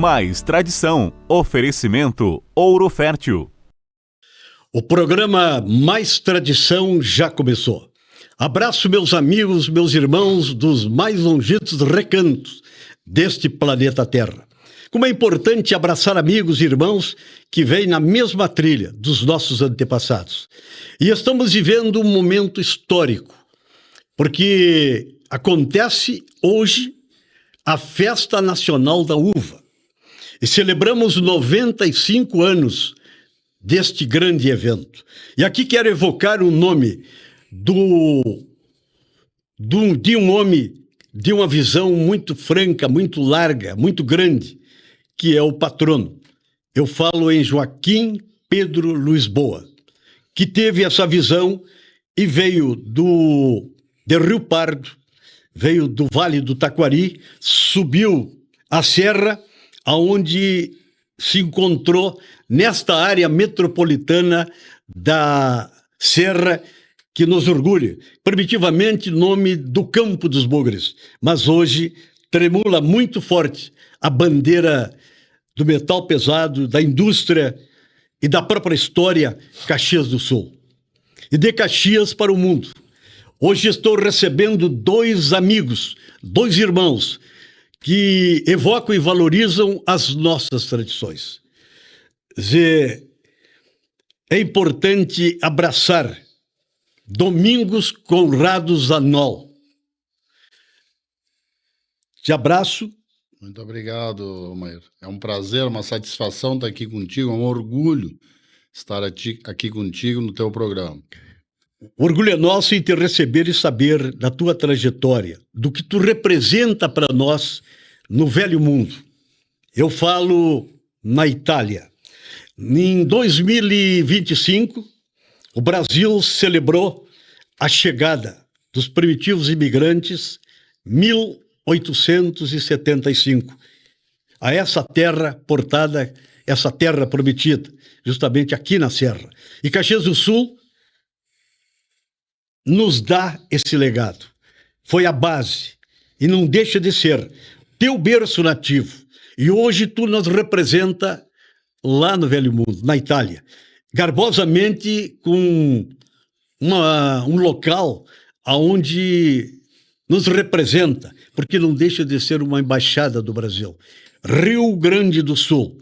Mais tradição. Oferecimento Ouro Fértil. O programa Mais Tradição já começou. Abraço meus amigos, meus irmãos dos mais longitos recantos deste planeta Terra. Como é importante abraçar amigos e irmãos que vêm na mesma trilha dos nossos antepassados. E estamos vivendo um momento histórico, porque acontece hoje a Festa Nacional da Uva. E celebramos 95 anos deste grande evento. E aqui quero evocar o nome de um homem de uma visão muito franca, muito larga, muito grande, que é o patrono. Eu falo em Joaquim Pedro Lisboa, que teve essa visão e veio de Rio Pardo, veio do Vale do Taquari, subiu a serra, aonde se encontrou nesta área metropolitana da Serra, que nos orgulha, primitivamente nome do Campo dos Bugres, mas hoje tremula muito forte a bandeira do metal pesado, da indústria e da própria história Caxias do Sul. E de Caxias para o mundo. Hoje estou recebendo dois amigos, dois irmãos, que evocam e valorizam as nossas tradições. É importante abraçar Domingos Conrado Zanol. Te abraço. Muito obrigado, Mair. É um prazer, uma satisfação estar aqui contigo, é um orgulho estar aqui contigo no teu programa. O orgulho é nosso em te receber e saber da tua trajetória, do que tu representa para nós no velho mundo. Eu falo na Itália. Em 2025, o Brasil celebrou a chegada dos primitivos imigrantes, 1875, a essa terra portada, essa terra prometida, justamente aqui na Serra. E Caxias do Sul nos dá esse legado. Foi a base e não deixa de ser teu berço nativo. E hoje tu nos representa lá no Velho Mundo, na Itália, garbosamente com um local onde nos representa, porque não deixa de ser uma embaixada do Brasil. Rio Grande do Sul.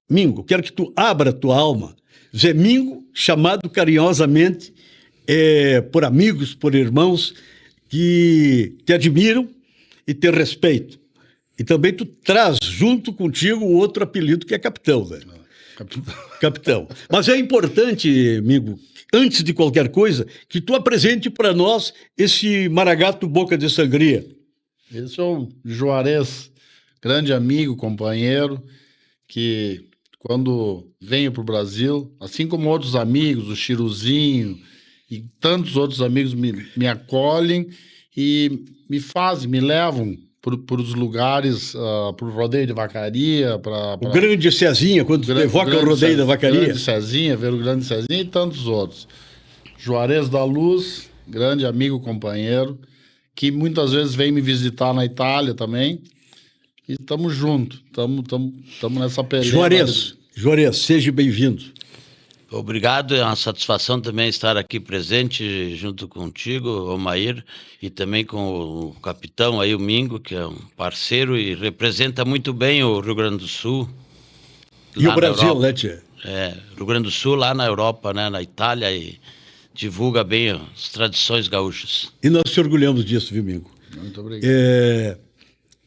Mingo, quero que tu abra tua alma. Zé Mingo, chamado carinhosamente por amigos, por irmãos que te admiram e te respeitam. E também tu traz junto contigo o outro apelido que é Capitão, né? Capitão. Mas é importante, amigo, antes de qualquer coisa, que tu apresente para nós esse maragato boca de sangria. Esse é o Juarez, grande amigo, companheiro, que quando venho para o Brasil, assim como outros amigos, o Chiruzinho e tantos outros amigos me acolhem e me levam por os lugares, para o rodeio de vacaria, o Grande Cezinha, quando tu evoca o rodeio da vacaria. Grande Cezinha, ver o Grande Cezinha e tantos outros. Juarez da Luz, grande amigo, companheiro, que muitas vezes vem me visitar na Itália também. E estamos juntos, estamos nessa peleja. Juarez, seja bem-vindo. Obrigado, é uma satisfação também estar aqui presente junto contigo, Omair, e também com o capitão aí, o Mingo, que é um parceiro e representa muito bem o Rio Grande do Sul. E o Brasil, né, tia? Rio Grande do Sul lá na Europa, né, na Itália, e divulga bem as tradições gaúchas. E nós te orgulhamos disso, viu, Mingo? Muito obrigado.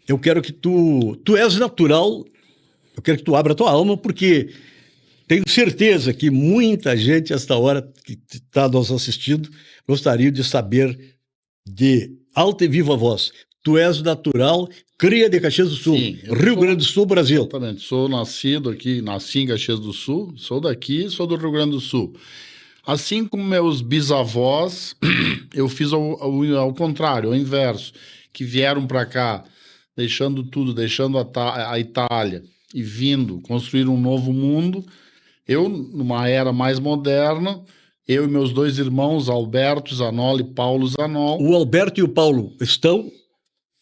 Eu quero que tu és natural, eu quero que tu abra a tua alma, porque tenho certeza que muita gente, esta hora, que está nos assistindo, gostaria de saber de alta e viva voz. Tu és natural, cria de Caxias do Sul, Sim, Rio Grande do Sul, Brasil. Exatamente, sou nascido aqui, nasci em Caxias do Sul, sou daqui, sou do Rio Grande do Sul. Assim como meus bisavós, eu fiz ao contrário, ao inverso, que vieram para cá, deixando tudo, deixando a Itália e vindo construir um novo mundo. Eu, numa era mais moderna, eu e meus dois irmãos, Alberto Zanol e Paulo Zanol. O Alberto e o Paulo estão?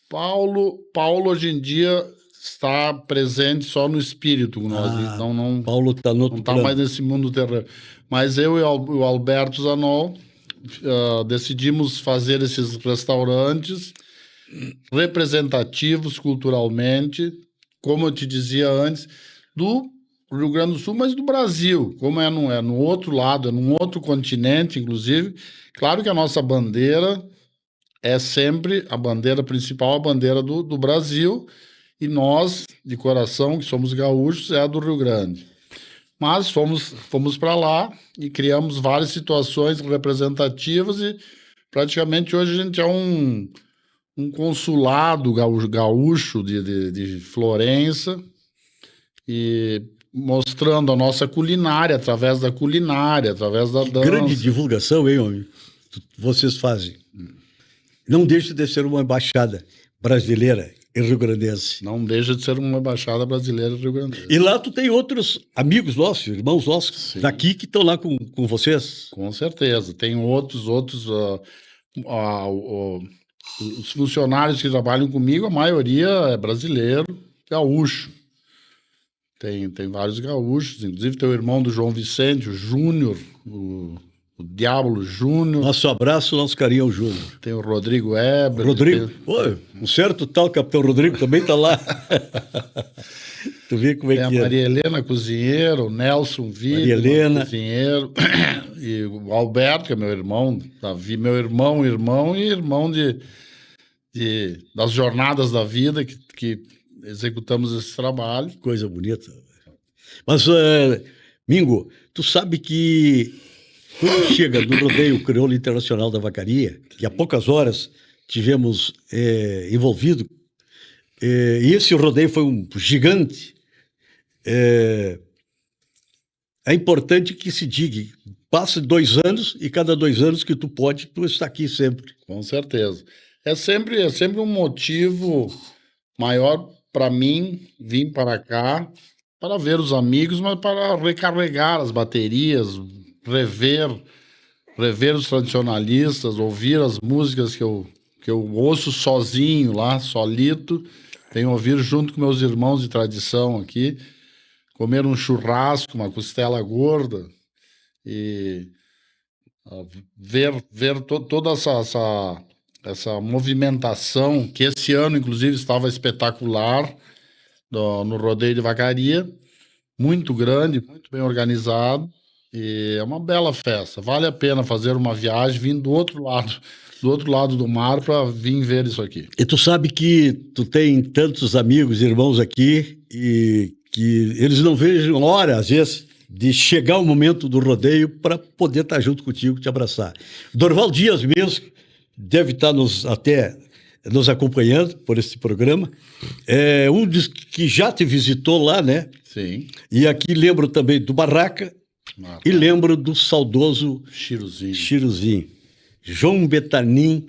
Paulo hoje em dia está presente só no espírito com nós. Então não, Paulo está no outro não está plano. mais nesse mundo terreno. Mas eu e o Alberto Zanol decidimos fazer esses restaurantes representativos culturalmente, como eu te dizia antes, do Rio Grande do Sul, mas do Brasil, como é no outro lado, é num outro continente, inclusive. Claro que a nossa bandeira é sempre a bandeira principal, a bandeira do Brasil, e nós, de coração, que somos gaúchos, é a do Rio Grande. Mas fomos para lá e criamos várias situações representativas e praticamente hoje a gente é um consulado gaúcho de Florença e mostrando a nossa culinária, através da dança. Grande divulgação, hein, homem? Vocês fazem. Não deixe de ser uma embaixada brasileira e rio-grandense. Não deixa de ser uma embaixada brasileira e rio-grandense. E lá tu tem outros amigos nossos, irmãos nossos, daqui que estão lá com vocês. Com certeza. Tem outros os funcionários que trabalham comigo, a maioria é brasileiro, gaúcho. Tem vários gaúchos, inclusive tem o irmão do João Vicente, o Júnior, o Diablo Júnior. Nosso abraço, nosso carinho ao Júnior. Tem o Rodrigo Eber. Rodrigo, um certo tal Capitão Rodrigo também está lá. Tu vê como é tem que é. A Maria Helena, cozinheiro, o Nelson Helena. cozinheiro, e o Alberto, que é meu irmão, Davi, meu irmão e irmão das jornadas da vida que executamos esse trabalho. Coisa bonita. Mas, Mingo, tu sabe que quando chega no rodeio crioulo internacional da vacaria, que há poucas horas tivemos envolvido, e esse rodeio foi um gigante, é importante que se diga, passe 2 anos e cada 2 anos que tu está aqui sempre. Com certeza. É sempre um motivo maior para mim vir para cá, para ver os amigos, mas para recarregar as baterias, rever os tradicionalistas, ouvir as músicas que eu ouço sozinho lá, solito, venho ouvir junto com meus irmãos de tradição aqui, comer um churrasco, uma costela gorda e ver toda essa movimentação, que esse ano, inclusive, estava espetacular no Rodeio de Vacaria, muito grande, muito bem organizado, e é uma bela festa. Vale a pena fazer uma viagem vindo do outro lado do mar para vir ver isso aqui. E tu sabe que tu tem tantos amigos, irmãos aqui, e que eles não vejam hora, às vezes, de chegar o momento do rodeio para poder estar junto contigo, te abraçar. Dorval Dias mesmo deve estar nos acompanhando por esse programa. É um dos que já te visitou lá, né? Sim. E aqui lembro também do Barraca e lembro do saudoso Chiruzinho. João Betanin.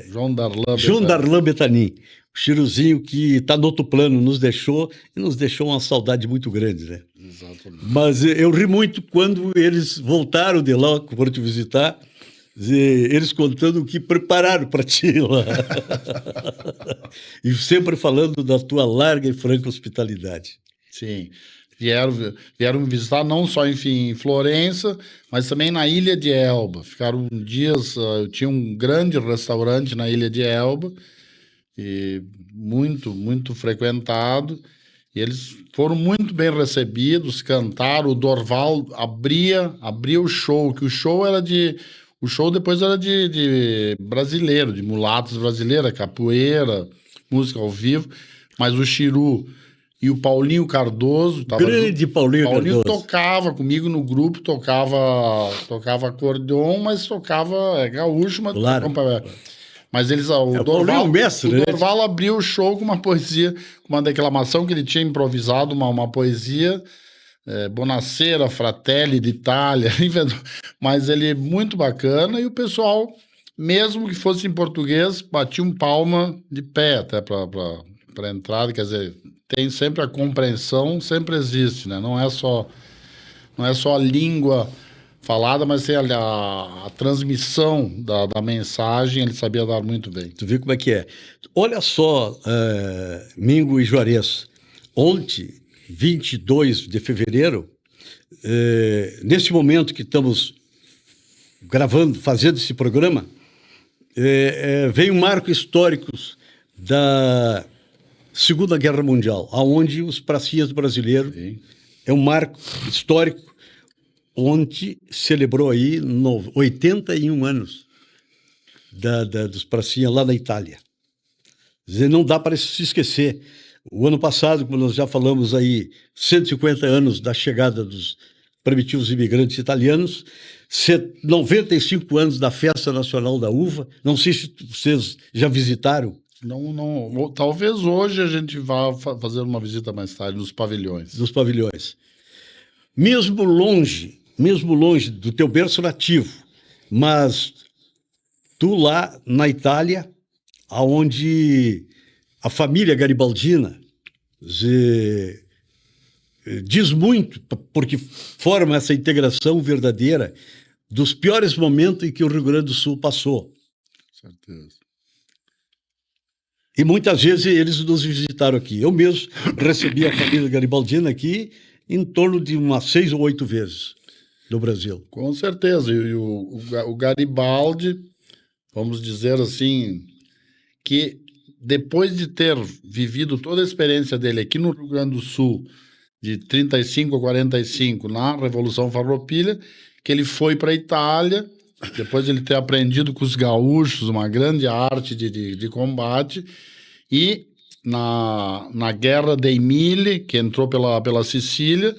João Darlan Betanin. O Chiruzinho que está no outro plano, nos deixou uma saudade muito grande, né? Exatamente. Mas eu ri muito quando eles voltaram de lá, foram te visitar, eles contando o que prepararam para ti lá. E sempre falando da tua larga e franca hospitalidade. Sim. Vieram me visitar não só em Florença, mas também na Ilha de Elba. Ficaram dias. Eu tinha um grande restaurante na Ilha de Elba, e muito, muito frequentado. E eles foram muito bem recebidos, cantaram. O Dorval abria o show, que o show depois era de brasileiro, de mulatos brasileiros, capoeira, música ao vivo, mas o Chiru e o Paulinho Cardoso... Grande Paulinho Cardoso. Tocava comigo no grupo, tocava acordeon, mas tocava gaúcho, mas... Claro. Mas eles... O Dorval, mestre, o Dorval abriu o show com uma poesia, com uma declamação que ele tinha improvisado, uma poesia... Bonacera, Fratelli d'Italia, mas ele é muito bacana, e o pessoal, mesmo que fosse em português, batia um palma de pé até para a entrada. Quer dizer, tem sempre a compreensão, sempre existe, né? Não é só a língua falada, mas sem a transmissão da mensagem, ele sabia dar muito bem. Tu vê como é que é. Olha só, Mingo e Juarez, ontem, 22 de fevereiro, nesse momento que estamos gravando, fazendo esse programa, veio um marco histórico da Segunda Guerra Mundial, onde os pracinhas brasileiros, é um marco histórico, onde celebrou aí 81 anos dos pracinhas lá na Itália. Quer dizer, não dá para se esquecer. O ano passado, como nós já falamos aí, 150 anos da chegada dos primitivos imigrantes italianos, 95 anos da Festa Nacional da Uva. Não sei se vocês já visitaram. Não, talvez hoje a gente vá fazer uma visita mais tarde nos pavilhões. Dos pavilhões. Mesmo longe do teu berço nativo, mas tu lá na Itália, onde a família garibaldina diz muito, porque forma essa integração verdadeira dos piores momentos em que o Rio Grande do Sul passou. Certeza. E muitas vezes eles nos visitaram aqui. Eu mesmo recebi a família garibaldina aqui em torno de umas 6 ou 8 vezes no Brasil. Com certeza. E o Garibaldi, vamos dizer assim, que depois de ter vivido toda a experiência dele aqui no Rio Grande do Sul, de 35 a 45, na Revolução Farroupilha, que ele foi para a Itália, depois de ele ter aprendido com os gaúchos uma grande arte de combate, e na Guerra de Emília, que entrou pela Sicília,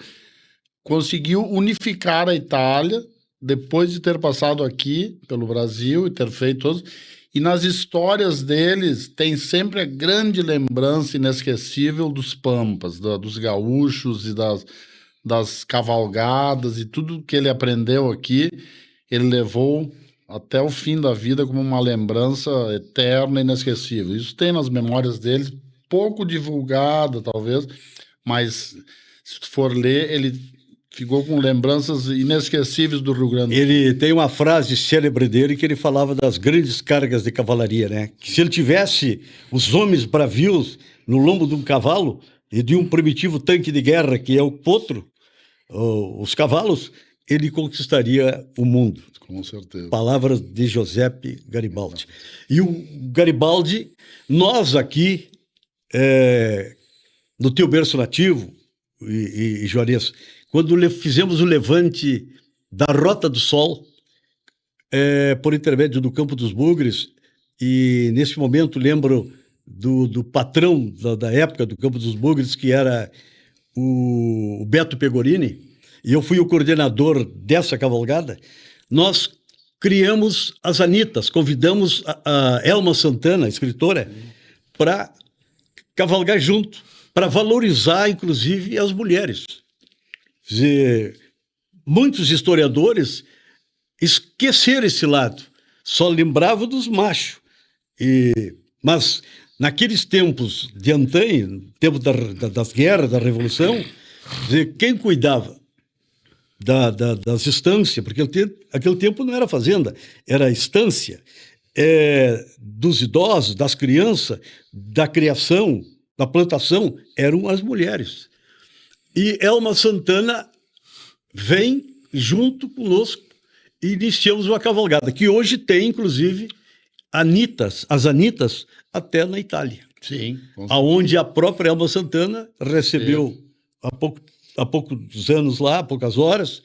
conseguiu unificar a Itália, depois de ter passado aqui pelo Brasil e ter feito todos. E nas histórias deles tem sempre a grande lembrança inesquecível dos pampas, dos gaúchos e das cavalgadas e tudo que ele aprendeu aqui, ele levou até o fim da vida como uma lembrança eterna e inesquecível. Isso tem nas memórias deles, pouco divulgada talvez, mas se tu for ler, ele ficou com lembranças inesquecíveis do Rio Grande do Sul. Ele tem uma frase célebre dele que ele falava das grandes cargas de cavalaria, né? Que se ele tivesse os homens bravios no lombo de um cavalo e de um primitivo tanque de guerra, que é o potro, os cavalos, ele conquistaria o mundo. Com certeza. Palavras de Giuseppe Garibaldi. E o Garibaldi, nós aqui, no teu berço nativo, e Juarez, quando fizemos o levante da Rota do Sol, por intermédio do Campo dos Bugres, e nesse momento lembro do patrão da época do Campo dos Bugres, que era o Beto Pegorini, e eu fui o coordenador dessa cavalgada. Nós criamos as Anitas, convidamos a Elma Santana, escritora, para cavalgar junto, para valorizar, inclusive, as mulheres. Muitos historiadores esqueceram esse lado, só lembravam dos machos. Mas naqueles tempos de antanho, tempo das guerras, da Revolução, quem cuidava das estâncias, porque aquele tempo não era fazenda, era estância, dos idosos, das crianças, da criação, da plantação, eram as mulheres. E Elma Santana vem junto conosco e iniciamos uma cavalgada, que hoje tem, inclusive, as Anitas, até na Itália. Sim. Onde a própria Elma Santana recebeu, há poucos anos lá, há poucas horas,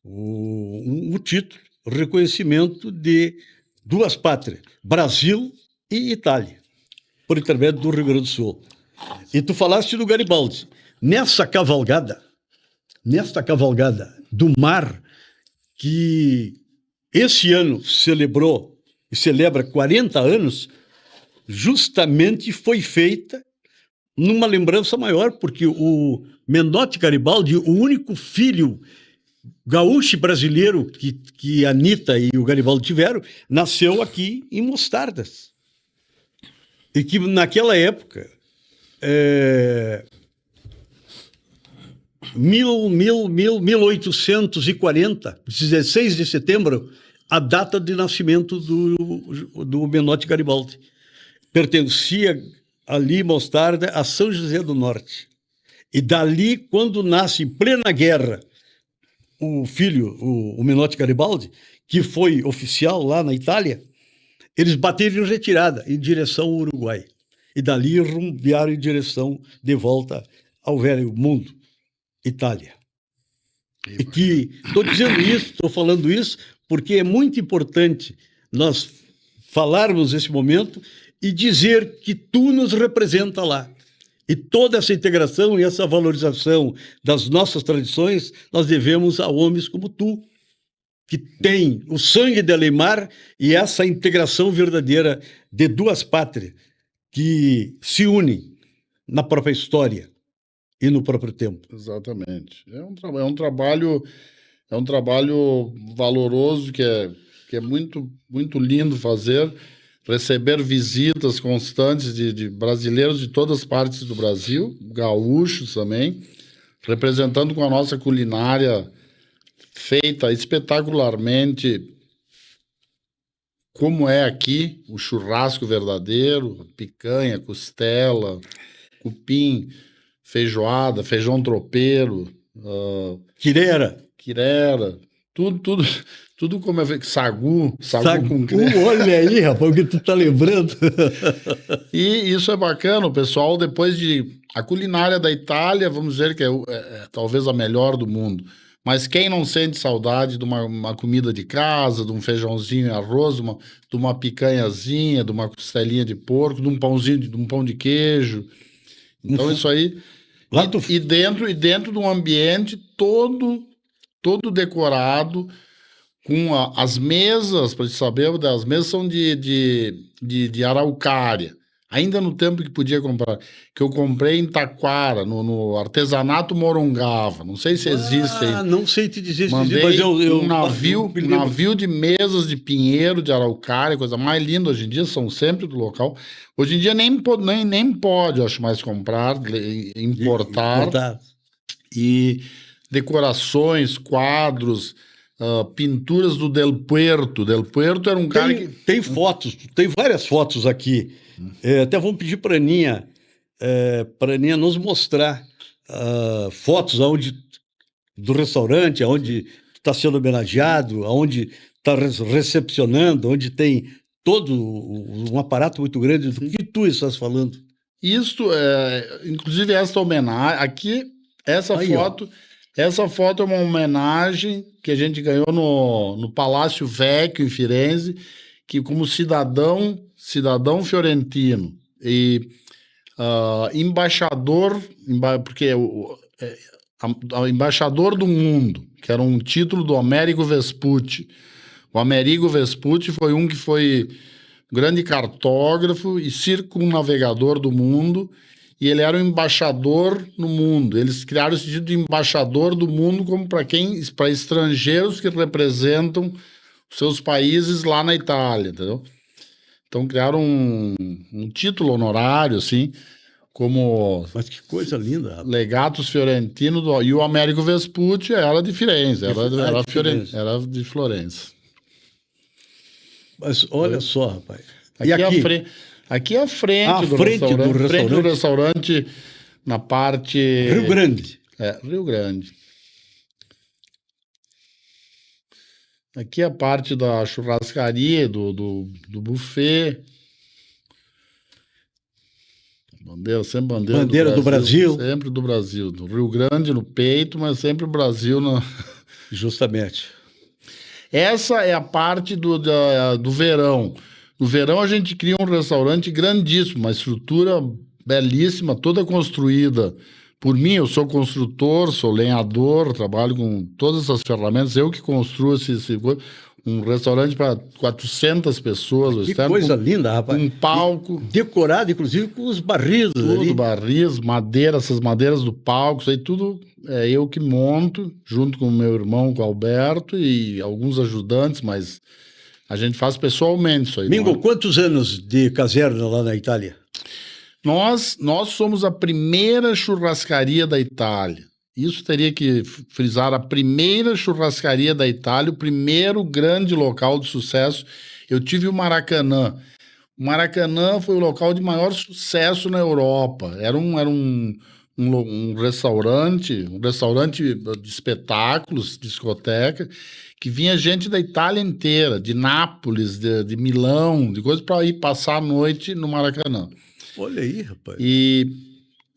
o título, o reconhecimento de duas pátrias, Brasil e Itália, por intermédio do Rio Grande do Sul. E tu falaste do Garibaldi. Nesta cavalgada do mar, que esse ano celebrou e celebra 40 anos, justamente foi feita numa lembrança maior, porque o Menotti Garibaldi, o único filho gaúcho brasileiro que a Anitta e o Garibaldi tiveram, nasceu aqui em Mostardas. E que naquela época 1840, 16 de setembro, a data de nascimento do Menotti Garibaldi. Pertencia ali, mais tarde, a São José do Norte. E dali, quando nasce em plena guerra, o filho, o Menotti Garibaldi, que foi oficial lá na Itália, eles bateram em retirada, em direção ao Uruguai. E dali rumbearam em direção de volta ao velho mundo, Itália. E que estou dizendo isso, estou falando isso, porque é muito importante nós falarmos nesse momento e dizer que tu nos representa lá. E toda essa integração e essa valorização das nossas tradições nós devemos a homens como tu, que tem o sangue de Alemar e essa integração verdadeira de duas pátrias que se unem na própria história e no próprio tempo. Exatamente. É um trabalho valoroso que é muito, muito lindo fazer, receber visitas constantes de brasileiros de todas as partes do Brasil, gaúchos também, representando com a nossa culinária feita espetacularmente, como é aqui, o churrasco verdadeiro, picanha, costela, cupim, feijoada, feijão tropeiro, Quirera, tudo como é feito, sagu com creme. Olha aí, rapaz, o que tu tá lembrando. E isso é bacana, o pessoal, depois a culinária da Itália, vamos dizer que é talvez a melhor do mundo. Mas quem não sente saudade de uma comida de casa, de um feijãozinho e arroz, de uma picanhazinha, de uma costelinha de porco, de um pão de queijo. Então isso aí... E dentro de um ambiente todo decorado, com as mesas, para você saber, as mesas são de araucária. Ainda no tempo que podia comprar, que eu comprei em Taquara, no artesanato Morongava. Não sei se existe aí. Não sei te dizer se Mandei existe, mas um navio de mesas de pinheiro, de araucária, coisa mais linda hoje em dia, são sempre do local. Hoje em dia nem pode, eu acho, mais comprar, importar. E decorações, quadros, pinturas do Del Puerto. Del Puerto era um cara que... Tem fotos, tem várias fotos aqui. Até vamos pedir para a Aninha nos mostrar fotos do restaurante, onde está sendo homenageado, onde está recepcionando, onde tem todo um aparato muito grande do que tu estás falando. Isso, inclusive essa homenagem, aqui, essa foto é uma homenagem que a gente ganhou no Palácio Vecchio, em Firenze, que como cidadão fiorentino e embaixador, porque embaixador do mundo, que era um título do Amerigo Vespucci. O Amerigo Vespucci foi um que foi grande cartógrafo e circunnavegador do mundo, e ele era um embaixador no mundo. Eles criaram esse título de embaixador do mundo como para estrangeiros que representam seus países lá na Itália, entendeu? Então criaram um título honorário, assim, como... Mas que coisa linda, rapaz. Legatus Fiorentino, e o Amerigo Vespucci era de Firenze, era de Florença. Mas olha só, rapaz. Aqui é a frente do restaurante, na parte... Rio Grande. Rio Grande. Aqui é a parte da churrascaria, do buffet. Bandeira do Brasil. Sempre do Brasil. Do Rio Grande no peito, mas sempre o Brasil no... Justamente. Essa é a parte do verão. No verão a gente cria um restaurante grandíssimo, uma estrutura belíssima, toda construída por mim. Eu sou construtor, sou lenhador, trabalho com todas essas ferramentas. Eu que construo um restaurante para 400 pessoas. Que coisa linda, rapaz. Um palco. Decorado, inclusive, com os barris. Tudo, barris, madeira, essas madeiras do palco, isso aí tudo é eu que monto, junto com o meu irmão, com o Alberto, e alguns ajudantes, mas a gente faz pessoalmente isso aí. Mingo, quantos anos de caserna lá na Itália? Nós somos a primeira churrascaria da Itália. isso teria que frisar, a primeira churrascaria da Itália, o primeiro grande local de sucesso. Eu tive o Maracanã. O Maracanã foi o local de maior sucesso na Europa. Era um restaurante de espetáculos, discoteca, que vinha gente da Itália inteira, de Nápoles, de Milão, de coisas, para ir passar a noite no Maracanã. Olha aí, rapaz. E,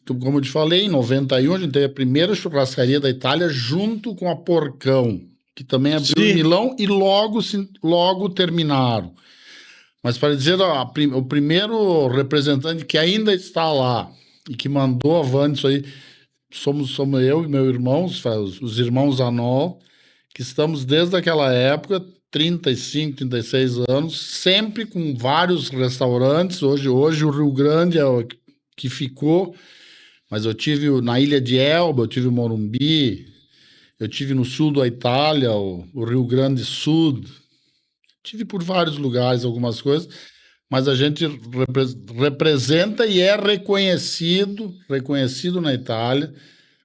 como eu te falei, em 91 a gente teve a primeira churrascaria da Itália junto com a Porcão, que também abriu em Milão e logo terminaram. Mas para dizer, o primeiro representante que ainda está lá e que mandou avante isso aí, somos eu e meu irmão, os irmãos Anol, que estamos desde aquela época, 35, 36 anos, sempre com vários restaurantes. Hoje o Rio Grande é o que ficou, mas eu tive na Ilha de Elba, eu tive o Morumbi, eu tive no sul da Itália, o Rio Grande do Sul, tive por vários lugares algumas coisas, mas a gente representa e é reconhecido na Itália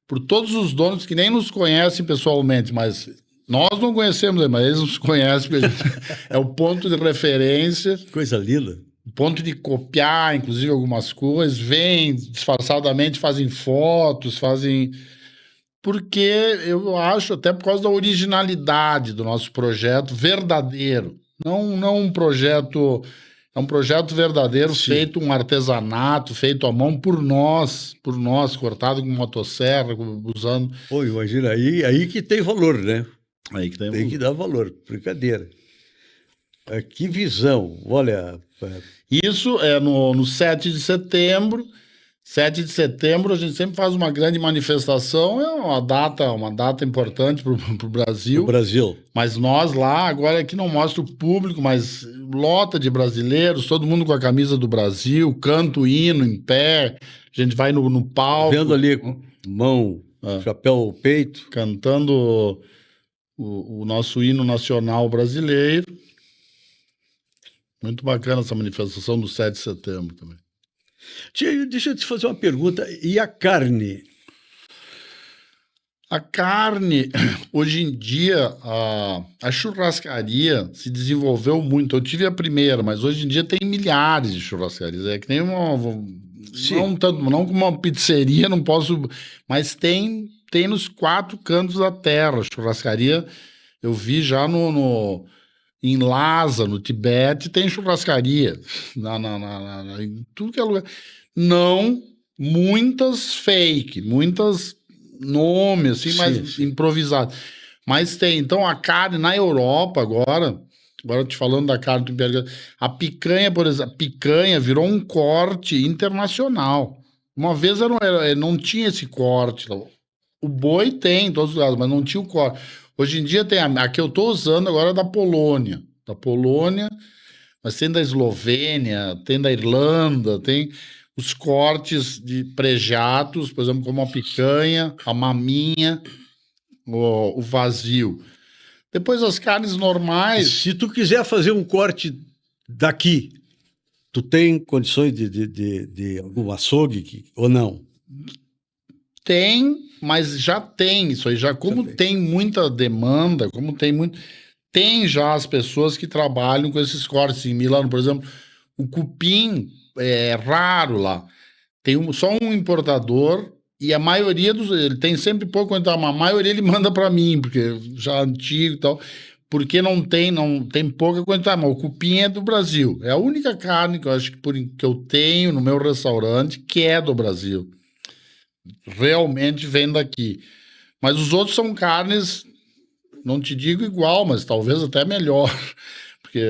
por todos os donos que nem nos conhecem pessoalmente, mas nós não conhecemos, mas eles nos conhecem, porque é o ponto de referência. Coisa linda. Ponto de copiar, inclusive, algumas coisas, vêm disfarçadamente, fazem fotos, porque eu acho, até por causa da originalidade do nosso projeto verdadeiro. Não um projeto... É um projeto verdadeiro, sim, feito um artesanato, feito à mão por nós, cortado com motosserra, usando... Pô, imagina, aí que tem valor, né? Aí que tem que dar valor, brincadeira. Que visão, olha... Isso é no 7 de setembro. 7 de setembro a gente sempre faz uma grande manifestação, é uma data importante para o Brasil. O Brasil. Mas nós lá, agora aqui não mostra o público, mas lota de brasileiros, todo mundo com a camisa do Brasil, canta o hino em pé, a gente vai no palco. Vendo ali, mão, chapéu, peito. Cantando o nosso hino nacional brasileiro. Muito bacana essa manifestação do 7 de setembro também. Tia, deixa eu te fazer uma pergunta. E a carne? A carne, hoje em dia, a churrascaria se desenvolveu muito. Eu tive a primeira, mas hoje em dia tem milhares de churrascarias. É que nem não como uma pizzeria, não posso... Mas tem nos 4 cantos da terra. Churrascaria, eu vi já em Lhasa, no Tibete, tem churrascaria. Em tudo que é lugar. Não muitas fake, muitas nomes, assim, mais improvisados. Mas tem. Então, a carne na Europa agora te falando da carne do Império, a picanha, por exemplo, a picanha virou um corte internacional. Uma vez não tinha esse corte. O boi tem em todos os lugares, mas não tinha o corte. Hoje em dia tem a que eu estou usando agora é da Polônia. Mas tem da Eslovênia, tem da Irlanda, tem os cortes de prejatos, por exemplo, como a picanha, a maminha, o vazio. Depois as carnes normais... Se tu quiser fazer um corte daqui, tu tem condições de algum açougue ou não? Tem, mas já tem isso aí. Como tem muita demanda, tem já as pessoas que trabalham com esses cortes. Em Milano, por exemplo, o cupim é raro lá. Tem só um importador e a maioria ele tem sempre pouco, então a maioria ele manda para mim, porque já é antigo e tal, porque não tem pouca quantidade, mas o cupim é do Brasil. É a única carne que eu acho que eu tenho no meu restaurante que é do Brasil. Realmente vem daqui. Mas os outros são carnes, não te digo igual, mas talvez até melhor. Porque,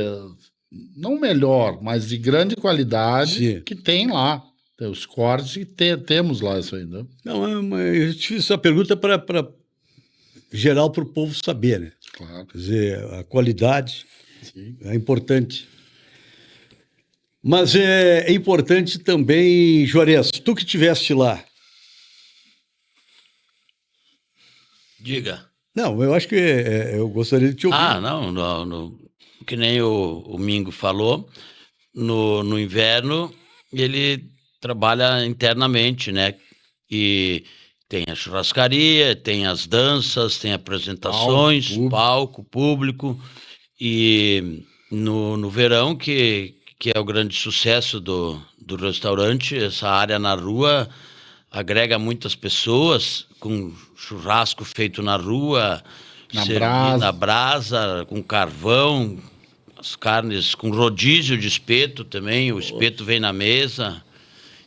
não melhor, mas de grande qualidade. Sim. Que tem lá. Tem os cortes e temos lá isso aí. Né? Não, eu te fiz essa pergunta para geral para o povo saber, né? Claro. Quer dizer, a qualidade. Sim. É importante. Mas é importante também, Juarez, tu que estiveste lá. Diga. Não, eu acho que eu gostaria de te ouvir. Que nem o Mingo falou, no inverno ele trabalha internamente, né? E Tem a churrascaria, tem as danças, tem apresentações, palco, público. E no verão, que é o grande sucesso do restaurante, essa área na rua agrega muitas pessoas, com churrasco feito na rua, na brasa, com carvão, as carnes com rodízio de espeto também, o espeto vem na mesa.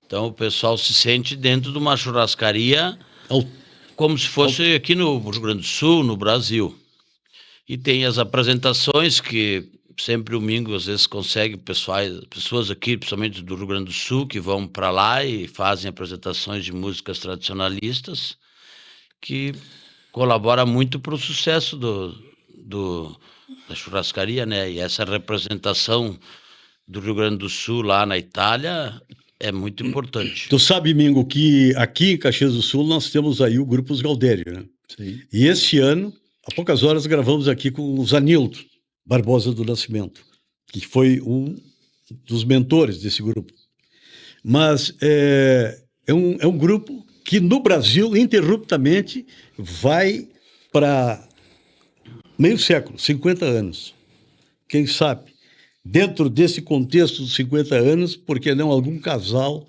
Então o pessoal se sente dentro de uma churrascaria como se fosse aqui no Rio Grande do Sul, no Brasil. E tem as apresentações que sempre domingo às vezes consegue pessoas aqui, principalmente do Rio Grande do Sul, que vão para lá e fazem apresentações de músicas tradicionalistas, que colabora muito para o sucesso da churrascaria, né? E essa representação do Rio Grande do Sul lá na Itália é muito importante. Tu sabe, Mingo, que aqui em Caxias do Sul nós temos aí o Grupo Os Galdério, né? Sim. E este ano, há poucas horas, gravamos aqui com o Zanildo Barbosa do Nascimento, que foi um dos mentores desse grupo. Mas é um grupo que no Brasil, ininterruptamente, vai para meio século, 50 anos. Quem sabe? Dentro desse contexto dos 50 anos, por que não algum casal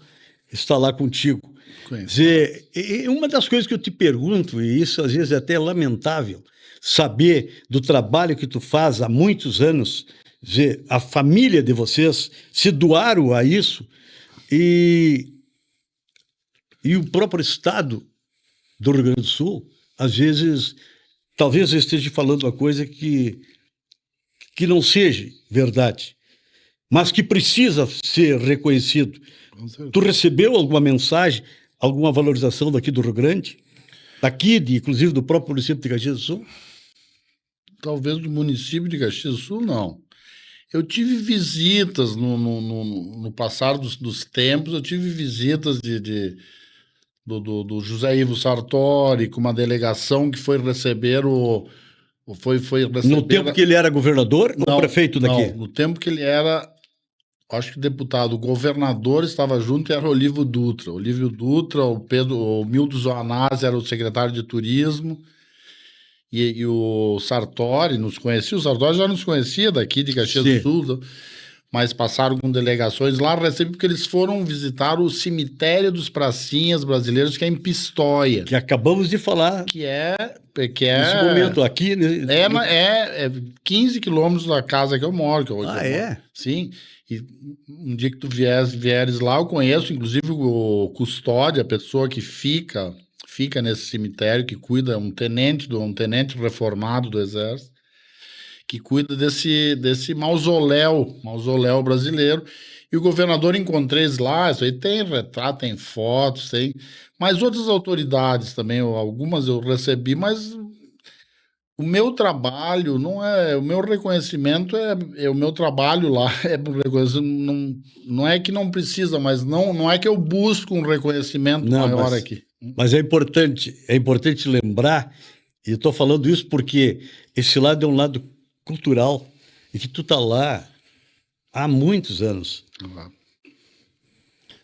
está lá contigo? Quer dizer, uma das coisas que eu te pergunto, e isso às vezes é até lamentável, saber do trabalho que tu faz há muitos anos, dizer, a família de vocês se doaram a isso e o próprio Estado do Rio Grande do Sul, às vezes, talvez eu esteja falando uma coisa que não seja verdade, mas que precisa ser reconhecido. Tu recebeu alguma mensagem, alguma valorização daqui do Rio Grande? Daqui, inclusive do próprio município de Caxias do Sul? Talvez do município de Caxias do Sul, não. Eu tive visitas no passar dos tempos, eu tive visitas do José Ivo Sartori, com uma delegação que foi receber No tempo que ele era governador ou prefeito daqui? Não, no tempo que ele era, acho que deputado, o governador estava junto e era o Olívio Dutra. O Milton Zoanazzi era o secretário de turismo, e o Sartori nos conhecia. O Sartori já nos conhecia daqui de Caxias do Sul, mas passaram com delegações lá, porque eles foram visitar o cemitério dos pracinhas brasileiros, que é em Pistoia. Que acabamos de falar. Que é nesse momento aqui. É 15 quilômetros da casa que eu moro. É? Sim. E um dia que tu vieres lá, eu conheço, inclusive, o custódio, a pessoa que fica nesse cemitério, que cuida, um tenente reformado do Exército, que cuida desse mausoléu brasileiro. E o governador encontrei lá, isso aí tem retrato, tem fotos, tem... Mas outras autoridades também, algumas eu recebi, mas o meu trabalho não é... O meu reconhecimento é o meu trabalho lá. Não é que não precisa, mas não é que eu busco um reconhecimento maior aqui. Mas é importante lembrar, e eu estou falando isso porque esse lado é um lado cultural, e que tu está lá há muitos anos. Uhum.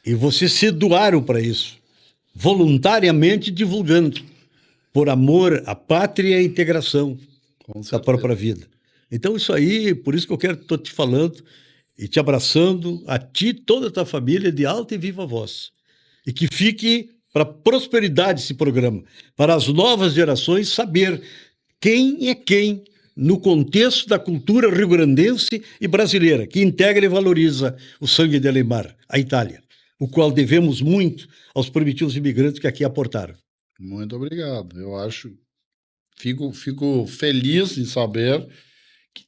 E vocês se doaram para isso, voluntariamente divulgando, por amor à pátria e à integração da própria vida. Então isso aí, por isso que estou te falando e te abraçando, a ti e toda a tua família, de alta e viva voz. E que fique para a prosperidade esse programa, para as novas gerações saber quem é quem no contexto da cultura rio-grandense e brasileira, que integra e valoriza o sangue de Alemar, a Itália, o qual devemos muito aos primitivos imigrantes que aqui aportaram. Muito obrigado. Eu fico feliz em saber que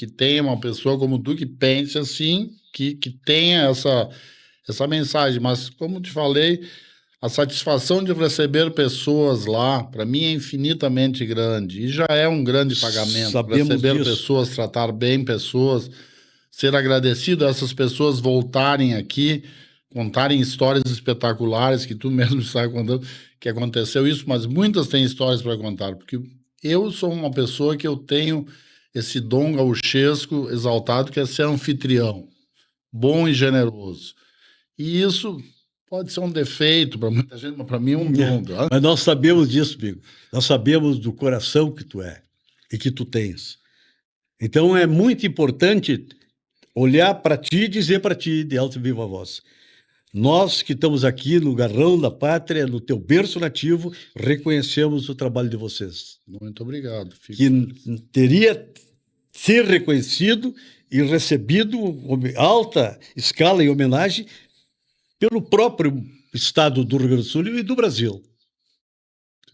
tenha uma pessoa como tu que pense assim, que tenha essa mensagem. Mas, como te falei, a satisfação de receber pessoas lá, para mim, é infinitamente grande. E já é um grande pagamento. Sabemos receber disso. Pessoas, tratar bem pessoas, ser agradecido a essas pessoas voltarem aqui, contarem histórias espetaculares, que tu mesmo está contando, que aconteceu isso, mas muitas têm histórias para contar. Porque eu sou uma pessoa que eu tenho esse dom gauchesco exaltado, que é ser anfitrião, bom e generoso. E isso... Pode ser um defeito para muita gente, mas para mim é um dom. Tá? Mas nós sabemos disso, amigo. Nós sabemos do coração que tu é e que tu tens. Então é muito importante olhar para ti e dizer para ti de alta e viva voz. Nós que estamos aqui no Garrão da Pátria, no teu berço nativo, reconhecemos o trabalho de vocês. Muito obrigado. Que teria ser reconhecido e recebido alta escala e homenagem pelo próprio Estado do Rio Grande do Sul e do Brasil.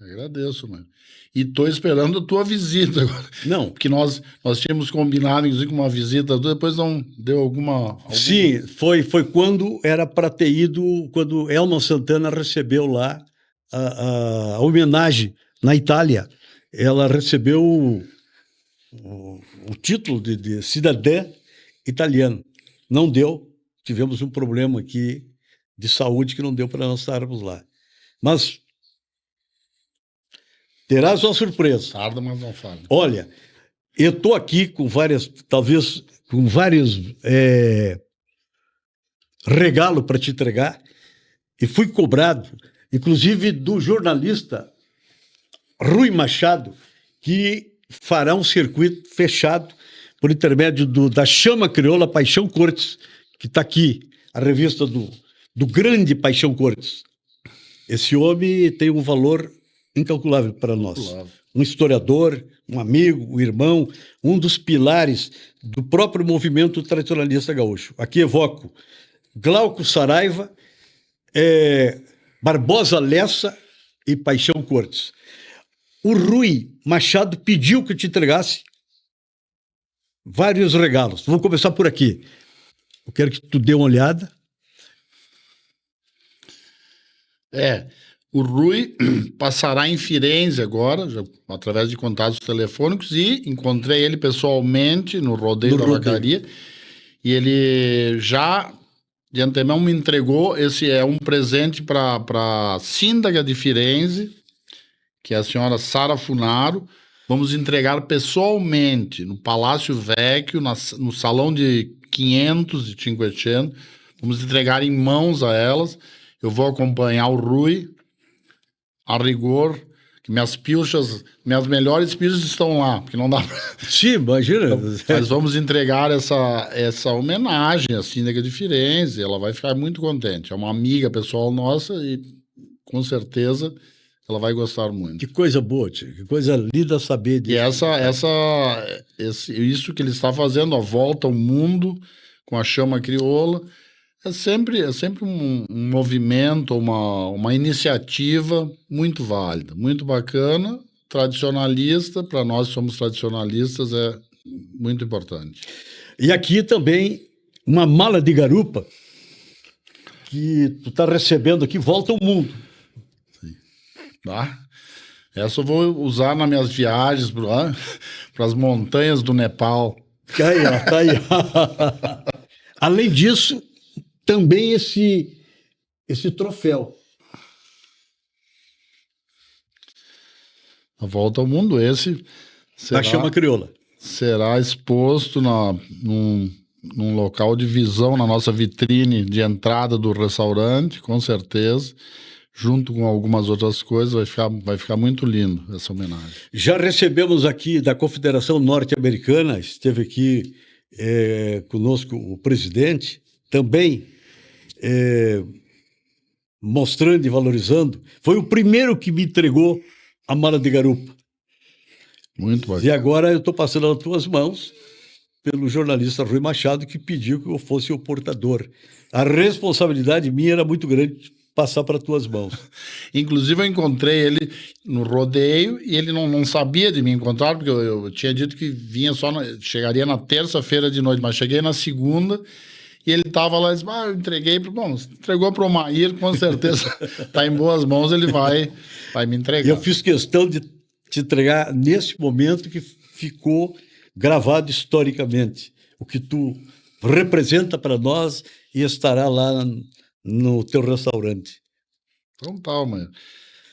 Agradeço, mano. E estou esperando a tua visita agora. Não. Porque nós tínhamos combinado, inclusive, com uma visita, depois não deu alguma... Sim, foi quando era para ter ido, quando Elman Santana recebeu lá a homenagem na Itália. Ela recebeu o título de cidadã italiana. Não deu, tivemos um problema aqui de saúde que não deu para nós estarmos lá. Mas terás uma surpresa. Tarda, mas não fala. Olha, eu estou aqui com vários regalos para te entregar e fui cobrado, inclusive do jornalista Rui Machado, que fará um circuito fechado por intermédio da Chama Crioula Paixão Cortes, que está aqui, a revista do grande Paixão Cortes. Esse homem tem um valor incalculável para nós. Um historiador, um amigo, um irmão, um dos pilares do próprio movimento tradicionalista gaúcho. Aqui evoco Glauco Saraiva, Barbosa Lessa e Paixão Cortes. O Rui Machado pediu que eu te entregasse vários regalos. Vou começar por aqui. Eu quero que tu dê uma olhada. O Rui passará em Firenze agora, já, através de contatos telefônicos, e encontrei ele pessoalmente no Rodeio da Vacaria, e ele já, de antemão, me entregou, esse é um presente para a síndaga de Firenze, que é a senhora Sara Funaro. Vamos entregar pessoalmente no Palácio Vecchio, no salão de 500 de Cinquecento. Vamos entregar em mãos a elas. Eu vou acompanhar o Rui, a rigor, que minhas melhores pilchas estão lá, porque não dá pra... Sim, imagina. Mas vamos entregar essa homenagem à síndaga de Firenze, ela vai ficar muito contente. É uma amiga pessoal nossa e, com certeza, ela vai gostar muito. Que coisa boa, tio. Que coisa linda saber disso. E isso que ele está fazendo, a volta ao mundo com a Chama Crioula, é sempre um movimento, uma iniciativa muito válida, muito bacana, tradicionalista. Para nós que somos tradicionalistas, é muito importante. E aqui também uma mala de garupa que tu está recebendo aqui, volta ao mundo. Sim. Tá? Essa eu vou usar nas minhas viagens para as montanhas do Nepal. Tá aí, ó, tá aí. Além disso, também esse troféu. A volta ao mundo, esse Da Chama Crioula. Será exposto num local de visão na nossa vitrine de entrada do restaurante, com certeza, junto com algumas outras coisas. Vai ficar muito lindo essa homenagem. Já recebemos aqui da Confederação Norte-Americana, esteve aqui conosco o presidente, também mostrando e valorizando. Foi o primeiro que me entregou a mala de garupa. Muito bacana. E agora eu estou passando nas tuas mãos pelo jornalista Rui Machado, que pediu que eu fosse o portador. A responsabilidade minha era muito grande passar para tuas mãos. Inclusive eu encontrei ele no rodeio e ele não sabia de me encontrar, porque eu tinha dito que vinha chegaria na terça-feira de noite, mas cheguei na segunda. E ele estava lá e disse, eu entreguei, entregou para o Maír, com certeza está em boas mãos, ele vai me entregar. Eu fiz questão de te entregar nesse momento que ficou gravado historicamente, o que tu representa para nós e estará lá no teu restaurante. Então tá, mãe.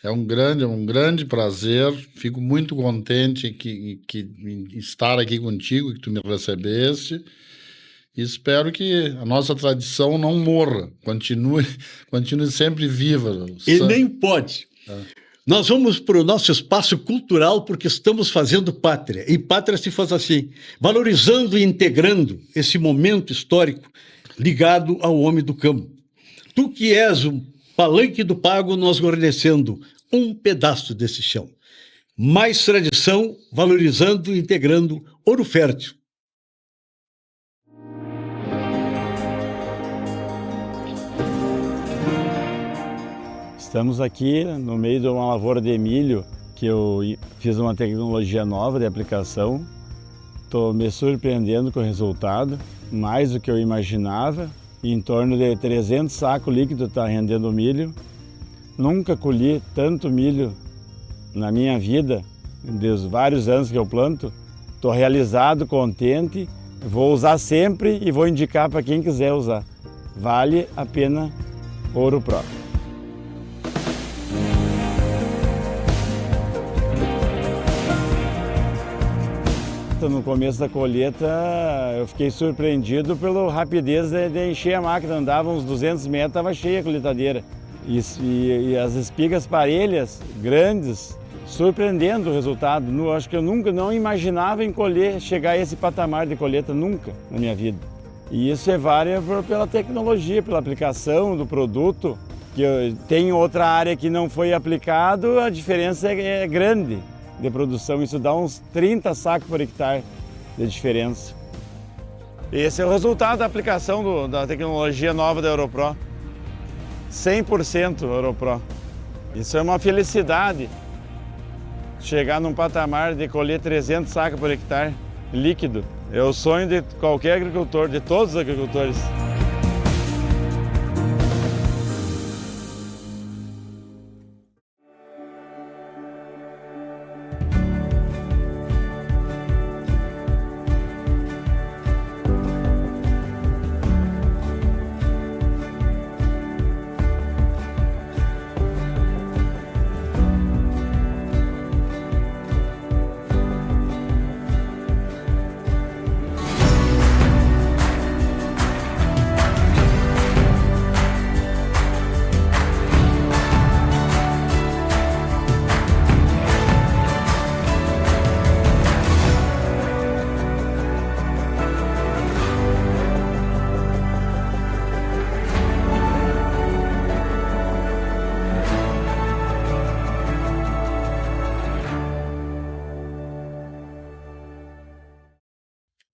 É um grande prazer, fico muito contente que estar aqui contigo, que tu me recebeste. E espero que a nossa tradição não morra, continue sempre viva. E nem pode. Nós vamos para o nosso espaço cultural porque estamos fazendo pátria. E pátria se faz assim, valorizando e integrando esse momento histórico ligado ao homem do campo. Tu que és um palanque do pago, nós guarnecendo um pedaço desse chão. Mais tradição, valorizando e integrando Ouro Fértil. Estamos aqui no meio de uma lavoura de milho que eu fiz uma tecnologia nova de aplicação. Estou me surpreendendo com o resultado, mais do que eu imaginava. Em torno de 300 sacos líquidos está rendendo milho. Nunca colhi tanto milho na minha vida, dos vários anos que eu planto. Estou realizado, contente, vou usar sempre e vou indicar para quem quiser usar. Vale a pena Ouro Pro. No começo da colheita, eu fiquei surpreendido pela rapidez de encher a máquina. Andava uns 200 metros, estava cheia a colheitadeira. E as espigas parelhas, grandes, surpreendendo o resultado. Acho que eu nunca não imaginava em colher, chegar a esse patamar de colheita, nunca na minha vida. E isso é válido pela tecnologia, pela aplicação do produto. Que tem outra área que não foi aplicado, a diferença é grande de produção, isso dá uns 30 sacos por hectare de diferença. Esse é o resultado da aplicação da tecnologia nova da Ouro Pro. 100% Ouro Pro. Isso é uma felicidade, chegar num patamar de colher 300 sacos por hectare líquido. É o sonho de qualquer agricultor, de todos os agricultores.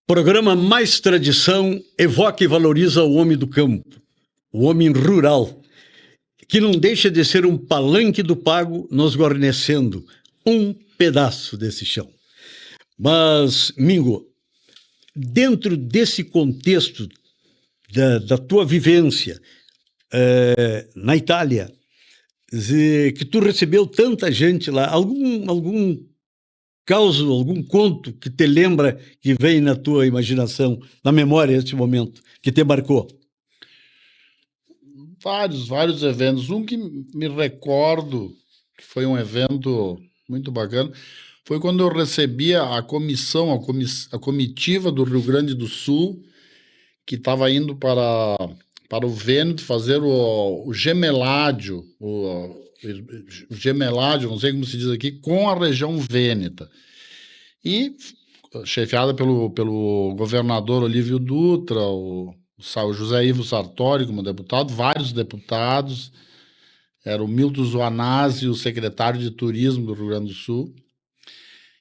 Programa Mais Tradição evoca e valoriza o homem do campo, o homem rural, que não deixa de ser um palanque do pago, nos guarnecendo um pedaço desse chão. Mas, Mingo, dentro desse contexto da tua vivência na Itália, que tu recebeu tanta gente lá, algum caso, algum conto que te lembra, que vem na tua imaginação, na memória nesse momento, que te marcou? Vários eventos. Um que me recordo, que foi um evento muito bacana, foi quando eu recebi a comitiva do Rio Grande do Sul, que estava indo para o Vêneto fazer o gemeládio, o gemeládio, não sei como se diz aqui, com a região vêneta. E chefiada pelo governador Olívio Dutra, o José Ivo Sartori como deputado, vários deputados, era o Milton Zoanazzi, o secretário de Turismo do Rio Grande do Sul,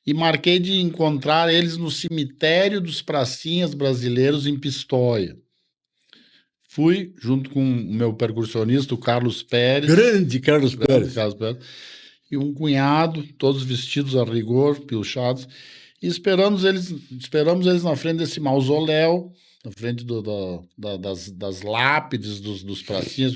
e marquei de encontrar eles no cemitério dos pracinhas brasileiros em Pistoia. Fui junto com o meu percussionista, o Carlos Pérez. Grande Carlos Pérez. E um cunhado, todos vestidos a rigor, pilchados. E esperamos eles na frente desse mausoléu, na frente das lápides dos pracinhas.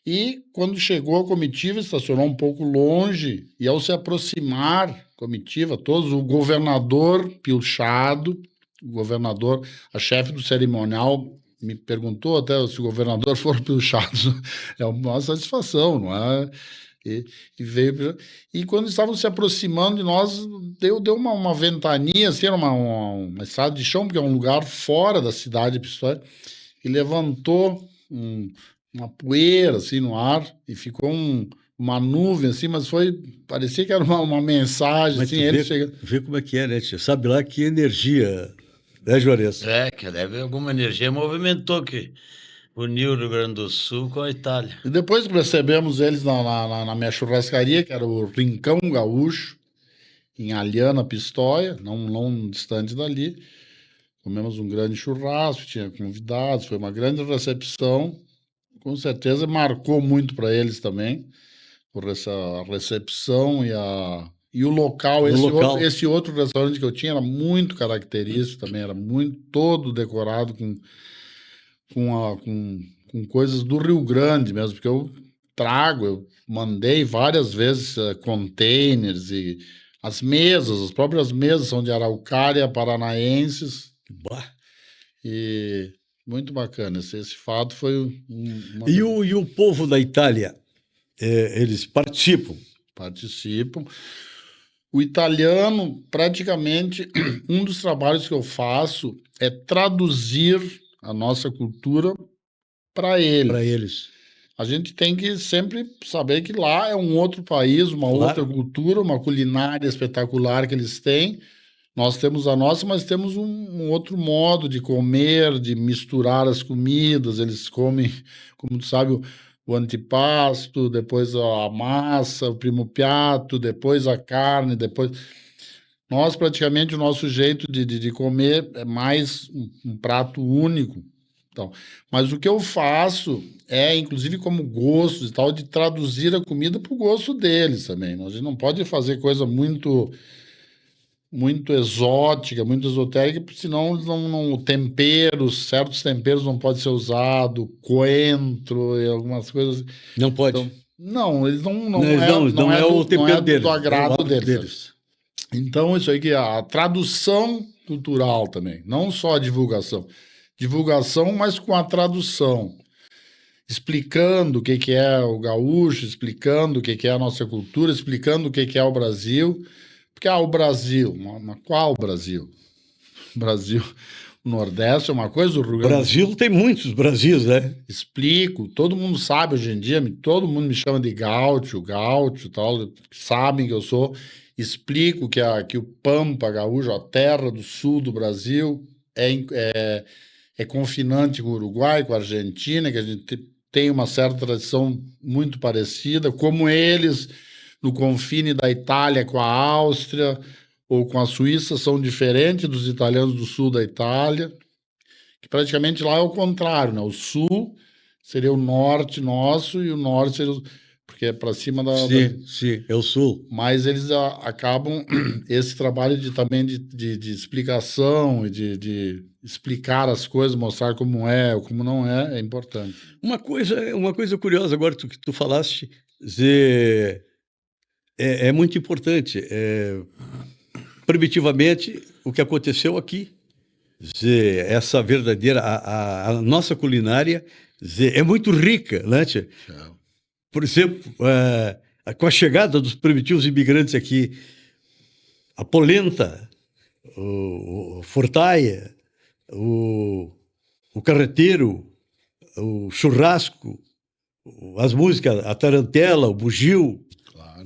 E quando chegou a comitiva, estacionou um pouco longe. E ao se aproximar, comitiva, todos, o governador pilchado, a chefe do cerimonial, me perguntou até se o governador for pilchado. É uma satisfação, não é? E veio. E quando estavam se aproximando de nós, deu uma ventania, assim, era uma estrada de chão, porque é um lugar fora da cidade de Pistoia, e levantou uma poeira assim no ar, e ficou uma nuvem assim, mas parecia que era uma mensagem, Mas assim, tu ele vê, chega. vê como é que é, né, tia? Sabe lá que energia, né, Juarez? Que deve alguma energia movimentou que uniu o Rio Grande do Sul com a Itália. E depois recebemos eles na minha churrascaria, que era o Rincão Gaúcho, em Alhana, Pistoia, não distante dali. Comemos um grande churrasco, tinha convidados, foi uma grande recepção. Com certeza marcou muito para eles também, por essa recepção e o local. Esse outro restaurante que eu tinha era muito característico também, era muito todo decorado com coisas do Rio Grande mesmo, porque eu mandei várias vezes containers e as próprias mesas são de araucária paranaenses. Bah. E muito bacana. Esse fato foi E o povo da Itália, eles participam? Participam. O italiano, praticamente, um dos trabalhos que eu faço é traduzir a nossa cultura para eles. Para eles. A gente tem que sempre saber que lá é um outro país, uma outra cultura, uma culinária espetacular que eles têm. Nós temos a nossa, mas temos um outro modo de comer, de misturar as comidas. Eles comem, como tu sabe, o antipasto, depois a massa, o primo piatto, depois a carne, depois... Nós, praticamente, o nosso jeito de comer é mais um prato único. Então, mas o que eu faço é, inclusive como gostos e tal, de traduzir a comida para o gosto deles também. A gente não pode fazer coisa muito exótica, muito esotérica, porque senão certos temperos não podem ser usados, coentro e algumas coisas. Não pode. Então, não, eles não é o tempero deles, do agrado é o deles. Então, isso aí que é a tradução cultural também, não só a divulgação. Divulgação, mas com a tradução. Explicando o que é o gaúcho, explicando o que é a nossa cultura, explicando o que é o Brasil. Porque o Brasil, mas qual Brasil? Brasil, o Nordeste é uma coisa, o Rio Grande do Brasil tem muitos Brasis, né? Explico, todo mundo sabe hoje em dia, todo mundo me chama de gaúcho e tal, sabem que eu sou. Explico que o Pampa gaúcho, a terra do sul do Brasil, é confinante com o Uruguai, com a Argentina, que a gente tem uma certa tradição muito parecida, como eles, no confine da Itália com a Áustria ou com a Suíça, são diferentes dos italianos do sul da Itália, que praticamente lá é o contrário, né? O sul seria o norte nosso e o norte seria porque é para cima da... Sim, é o sul. Mas eles acabam esse trabalho também de explicação e de explicar as coisas, mostrar como é ou como não é importante. Uma coisa curiosa agora que tu falaste, é muito importante. Primitivamente, o que aconteceu aqui, essa verdadeira, a nossa culinária é muito rica, né, tia? Por exemplo, com a chegada dos primitivos imigrantes aqui, a polenta, o fortaia, o carreteiro, o churrasco, as músicas, a tarantela, o bugio,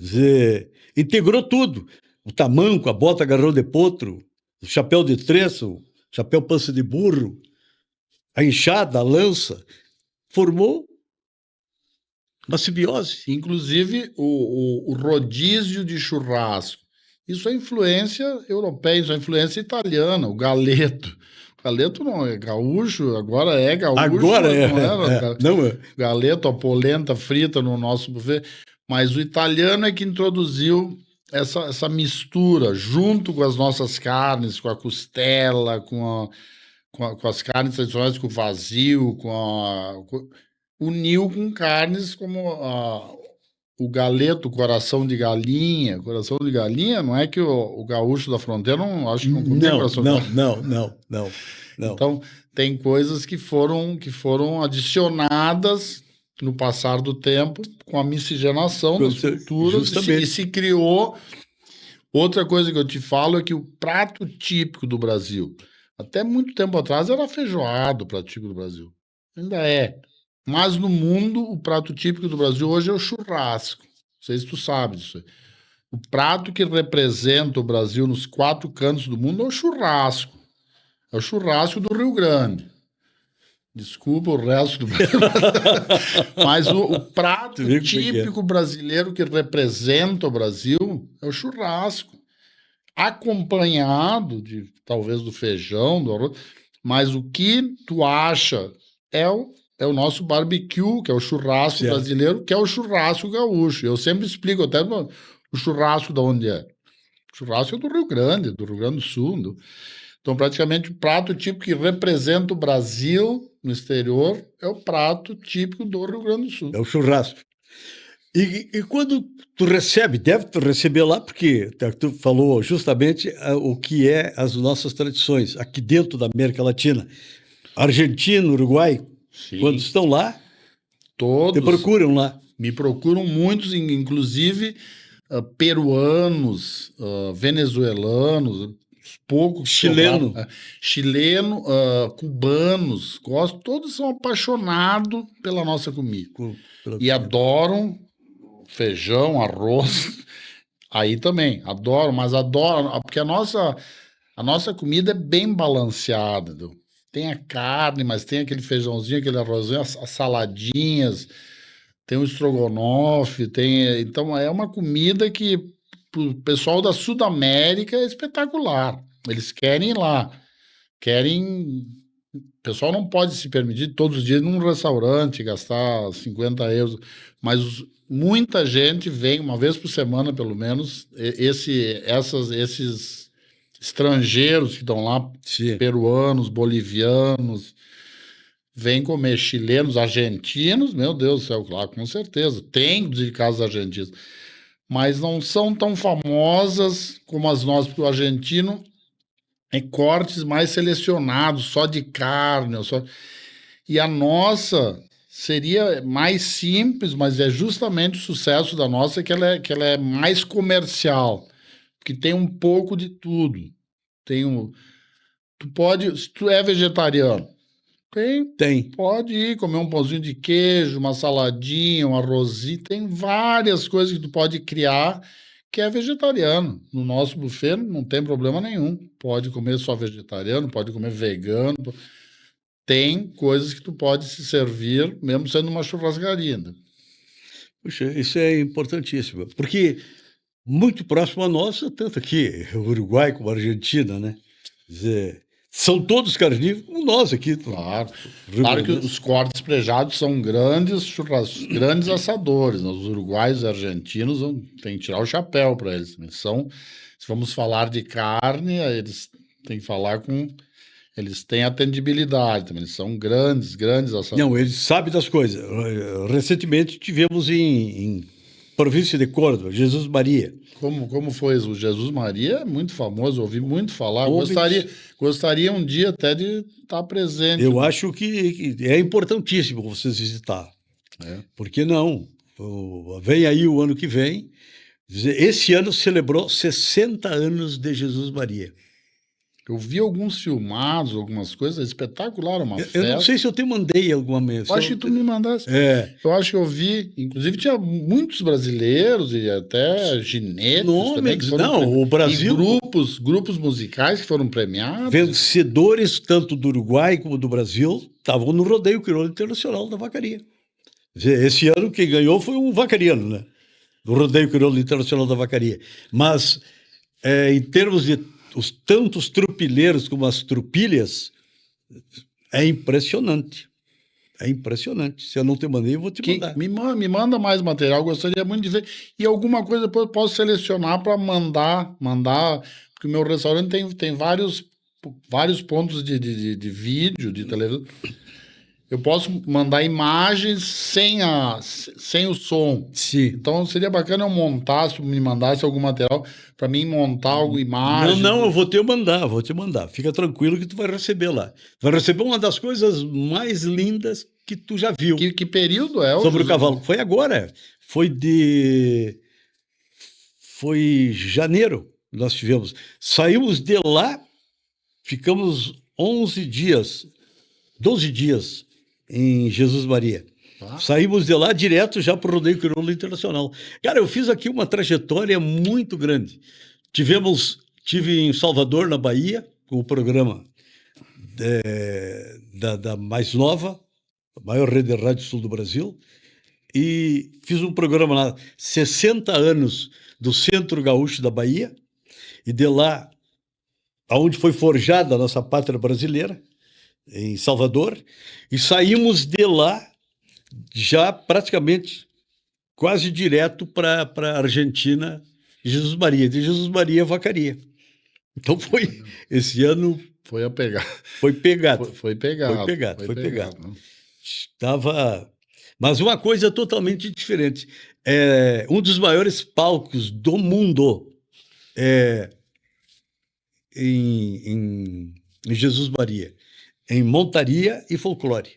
Claro. Integrou tudo. O tamanco, a bota garrão de potro, o chapéu de treço, o chapéu pança de burro, a enxada, a lança, formou uma simbiose. Inclusive, o rodízio de churrasco. Isso é influência europeia, isso é influência italiana, o galeto. O galeto não é gaúcho, agora é gaúcho. Agora é. Não é. Galeto, a polenta frita no nosso buffet. Mas o italiano é que introduziu essa mistura junto com as nossas carnes, com a costela, com as carnes tradicionais, com o vazio, uniu com carnes como o galeto, coração de galinha. Coração de galinha não é que o gaúcho da fronteira acho que não comia coração de galinha. Não. Então, tem coisas que foram adicionadas no passar do tempo, com a miscigenação das culturas, Justamente. e se criou. Outra coisa que eu te falo é que o prato típico do Brasil, até muito tempo atrás, era a feijoada, o prato típico do Brasil. Ainda é. Mas no mundo, o prato típico do Brasil hoje é o churrasco. Não sei se tu sabe disso aí. O prato que representa o Brasil nos 4 cantos do mundo é o churrasco. É o churrasco do Rio Grande. Desculpa o resto do Brasil. Mas o prato vê como é que é. típico brasileiro que representa o Brasil é o churrasco. Acompanhado de talvez do feijão, do arroz. Mas o que tu acha é o nosso barbecue, que é o churrasco Certo. brasileiro, que é o churrasco gaúcho. Eu sempre explico até o churrasco de onde é. O churrasco é do Rio Grande do Sul. Então, praticamente, o prato típico que representa o Brasil no exterior é o prato típico do Rio Grande do Sul. É o churrasco. E quando tu recebe, deve tu receber lá, porque tu falou justamente o que é as nossas tradições aqui dentro da América Latina. Argentina, Uruguai, Sim. quando estão lá, te Todos procuram lá. me procuram muitos, inclusive peruanos, venezuelanos, poucos que Chileno. sobraram, chileno, cubanos, todos são apaixonados pela nossa comida. E adoram feijão, arroz. Aí também, adoram, mas adoram, porque a nossa comida é bem balanceada. Entendeu? Tem a carne, mas tem aquele feijãozinho, aquele arrozinho, as saladinhas, tem o estrogonofe, então é uma comida que o pessoal da Sudamérica é espetacular. Eles querem ir lá. O pessoal não pode se permitir todos os dias num restaurante gastar 50 euros, mas muita gente vem uma vez por semana, pelo menos, esses estrangeiros que estão lá, Sim. peruanos, bolivianos, vêm comer, chilenos, argentinos, meu Deus do céu, claro, com certeza. Tem de casas argentinas, mas não são tão famosas como as nossas, porque o argentino é cortes mais selecionados, só de carne. E a nossa seria mais simples, mas é justamente o sucesso da nossa que ela é mais comercial, porque tem um pouco de tudo. Se tu é vegetariano, pode ir comer um pãozinho de queijo, uma saladinha, um arrozinho, tem várias coisas que tu pode criar que é vegetariano. No nosso buffet não tem problema nenhum. Pode comer só vegetariano, pode comer vegano. Tem coisas que tu pode se servir, mesmo sendo uma churrascaria. Né? Puxa, isso é importantíssimo, porque muito próximo a nós, tanto aqui, Uruguai como Argentina, né? Quer dizer, são todos carnívoros, como nós aqui. Claro que os cortes prejados são grandes grandes assadores. Os uruguaios e argentinos tem que tirar o chapéu para eles. Se vamos falar de carne, eles têm que falar com... Eles têm atendibilidade também, eles são grandes assadores. Não, eles sabem das coisas. Recentemente tivemos em província de Córdoba, Jesus Maria. Como foi isso? O Jesus Maria é muito famoso, ouvi muito falar. Gostaria um dia até de estar presente. Eu acho que é importantíssimo vocês visitar. Por que não? Vem aí o ano que vem. Esse ano celebrou 60 anos de Jesus Maria. Eu vi alguns filmados, algumas coisas, espetacular, uma festa. Eu não sei se eu te mandei alguma mensagem. Eu acho que tu me mandaste. Eu acho que eu vi, inclusive tinha muitos brasileiros e até ginetes também. O Brasil... E grupos musicais que foram premiados. Vencedores tanto do Uruguai como do Brasil estavam no Rodeio Crioulo Internacional da Vacaria. Esse ano quem ganhou foi um vacariano, né? Do Rodeio Crioulo Internacional da Vacaria. Mas, em termos de tantos trupileiros como as trupilhas, é impressionante. É impressionante. Se eu não te mandei, eu vou te mandar. Me manda mais material, gostaria muito de ver. E alguma coisa depois eu posso selecionar para mandar, porque o meu restaurante tem vários pontos de vídeo, de televisão. Eu posso mandar imagens sem o som. Sim. Então seria bacana eu montar, se tu me mandasse algum material para mim montar alguma imagem. Não, eu vou te mandar. Fica tranquilo que tu vai receber lá. Tu vai receber uma das coisas mais lindas que tu já viu Que período é? sobre o cavalo. Foi agora. Foi janeiro nós tivemos. Saímos de lá, ficamos 12 dias em Jesus Maria. Saímos de lá direto já para o Rodeio Crioulo Internacional. Cara, eu fiz aqui uma trajetória muito grande. Tive em Salvador, na Bahia, com o programa da mais nova, a maior rede de rádio sul do Brasil, e fiz um programa lá, 60 anos do Centro Gaúcho da Bahia, e de lá, aonde foi forjada a nossa pátria brasileira, em Salvador, e saímos de lá já praticamente quase direto para a Argentina, Jesus Maria, de Jesus Maria Vacaria. Então esse ano Foi a pegar. foi pegado. Foi pegado. Foi pegado. Mas uma coisa totalmente diferente. Um dos maiores palcos do mundo em Jesus Maria, em montaria e folclore.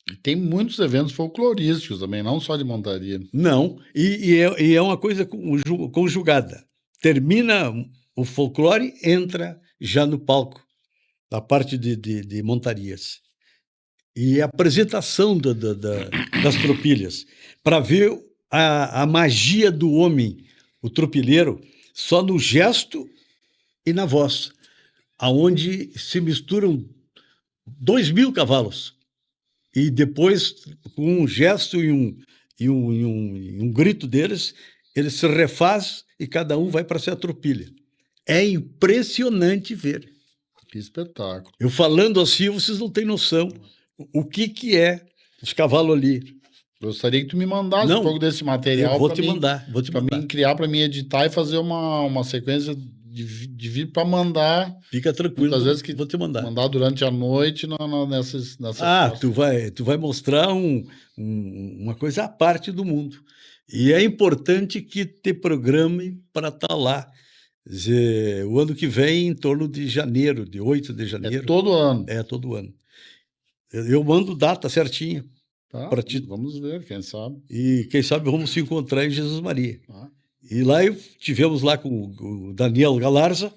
E tem muitos eventos folclorísticos também, não só de montaria. Não, e é uma coisa conjugada. Termina o folclore, entra já no palco, na parte de montarias. E a apresentação das tropilhas, para ver a magia do homem, o tropilheiro, só no gesto e na voz, aonde se misturam 2.000 cavalos. E depois, com um gesto e um grito deles, ele se refaz e cada um vai para sua tropilha. É impressionante ver. Que espetáculo. Eu falando assim, vocês não têm noção o que é os cavalos ali. Gostaria que tu me mandasse um pouco desse material. Eu vou te mandar. Para mim criar, para mim editar e fazer uma sequência de vídeo para mandar. Fica tranquilo. Muitas vezes que vou te mandar. Mandar durante a noite nessas tu vai mostrar uma coisa à parte do mundo. E é importante que te programe para estar lá. Quer dizer, o ano que vem, em torno de janeiro, de 8 de janeiro. É todo ano. É todo ano. Eu mando data certinha. Tá, para ti. Vamos ver, quem sabe. E quem sabe vamos se encontrar em Jesus Maria. E lá tivemos lá com o Daniel Galarza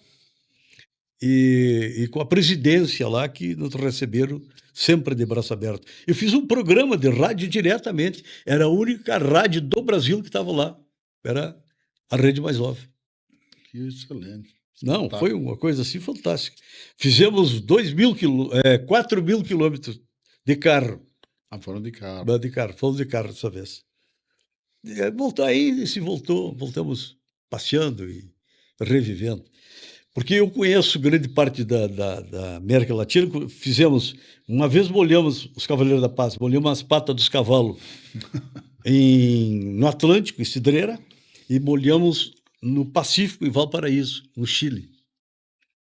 e com a presidência lá que nos receberam sempre de braço aberto. Eu fiz um programa de rádio diretamente. Era a única rádio do Brasil que estava lá. Era a Rede Mais Nova. Que excelente. Não, foi uma coisa assim fantástica. Fizemos 4.000 quilômetros de carro. Foram de carro. Fomos de carro dessa vez. Voltamos passeando e revivendo. Porque eu conheço grande parte da América Latina. Uma vez molhamos os Cavaleiros da Paz, molhamos as patas dos cavalos no Atlântico, em Cidreira, e molhamos no Pacífico, em Valparaíso, no Chile.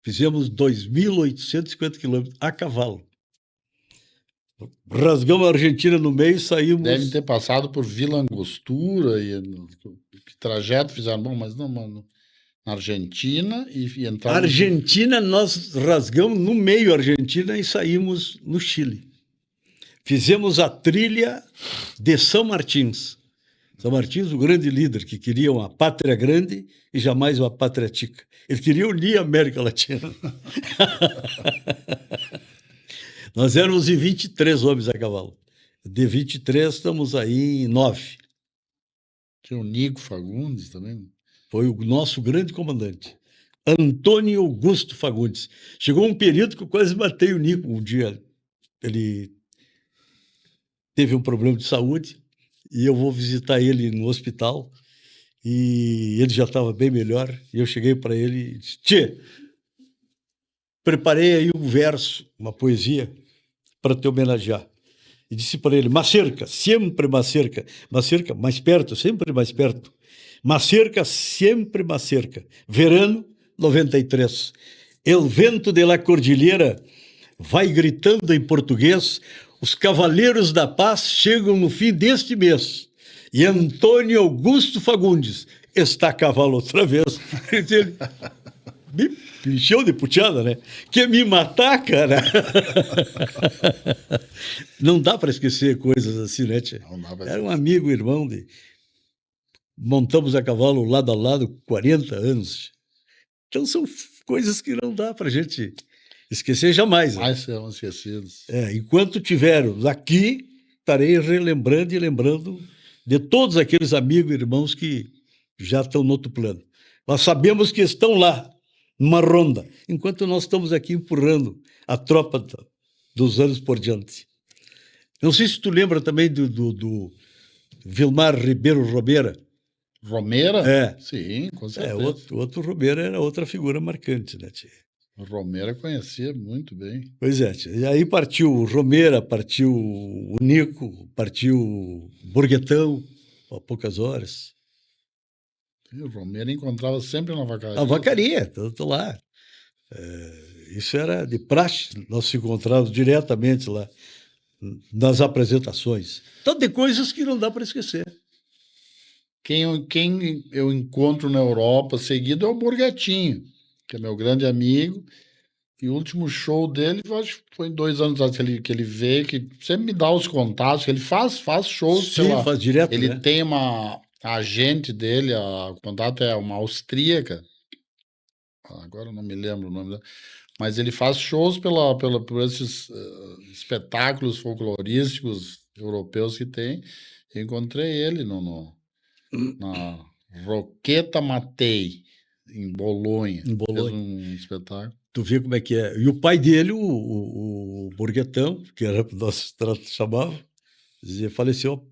Fizemos 2.850 quilômetros a cavalo. Rasgamos a Argentina no meio e saímos... Devem ter passado por Vila Angostura e que trajeto fizeram? Bom, mas não, mano. Na Argentina e entraram... Argentina, nós rasgamos no meio a Argentina e saímos no Chile. Fizemos a trilha de São Martins. São Martins, o grande líder, que queria uma pátria grande e jamais uma pátria tica. Ele queria unir a América Latina. Nós éramos em 23 homens a cavalo. De 23, estamos aí em 9. Tinha o Nico Fagundes também. Foi o nosso grande comandante. Antônio Augusto Fagundes. Chegou um período que eu quase matei o Nico um dia. Ele teve um problema de saúde e eu vou visitar ele no hospital e ele já estava bem melhor. E eu cheguei para ele e disse: Tchê, preparei aí um verso, uma poesia, para te homenagear. E disse para ele: Macerca, sempre Macerca. Macerca, mais perto, sempre mais perto. Macerca, sempre Macerca. Verano, 93. El vento de la cordilheira vai gritando em português Os Cavaleiros da Paz chegam no fim deste mês. E Antônio Augusto Fagundes está a cavalo outra vez. Ele me encheu de puteada, né? Quer me matar, cara? Não dá para esquecer coisas assim, né, tia? Não dá pra Era um amigo, irmão de... Montamos a cavalo lado a lado 40 anos. Então são coisas que não dá para gente esquecer jamais. Né? mais serão esquecidos. Enquanto tivermos aqui, estarei relembrando e lembrando de todos aqueles amigos e irmãos que já estão no outro plano. Nós sabemos que estão lá, numa ronda, enquanto nós estamos aqui empurrando a tropa dos anos por diante. Não sei se tu lembra também do Vilmar Ribeiro Robeira. Romeira? É. Sim, com certeza. Outro Robeira era outra figura marcante, né, tia? O Romeira conhecia muito bem. Pois é, tia. E aí partiu o Romeira, partiu o Nico, partiu o Burguetão, há poucas horas. E o Romeira encontrava sempre na vacaria. A vacaria, tô lá. Isso era de praxe, nós se encontrávamos diretamente lá, nas apresentações. Então, tem coisas que não dá para esquecer. Quem eu encontro na Europa seguido é o Borgatinho, que é meu grande amigo. E o último show dele, eu acho que foi 2 anos atrás que ele veio, que sempre me dá os contatos, que ele faz shows. Sim, faz direto, ele né? tem a agente dele, o contato é uma austríaca, agora eu não me lembro o nome dela, mas ele faz shows por esses espetáculos folclorísticos europeus que tem. Eu encontrei ele na Roqueta Matei, em Bolonha. Em Bolonha. Fez um espetáculo. Tu vê como é que é. E o pai dele, o Burguetão, que era o nosso trato chamava, faleceu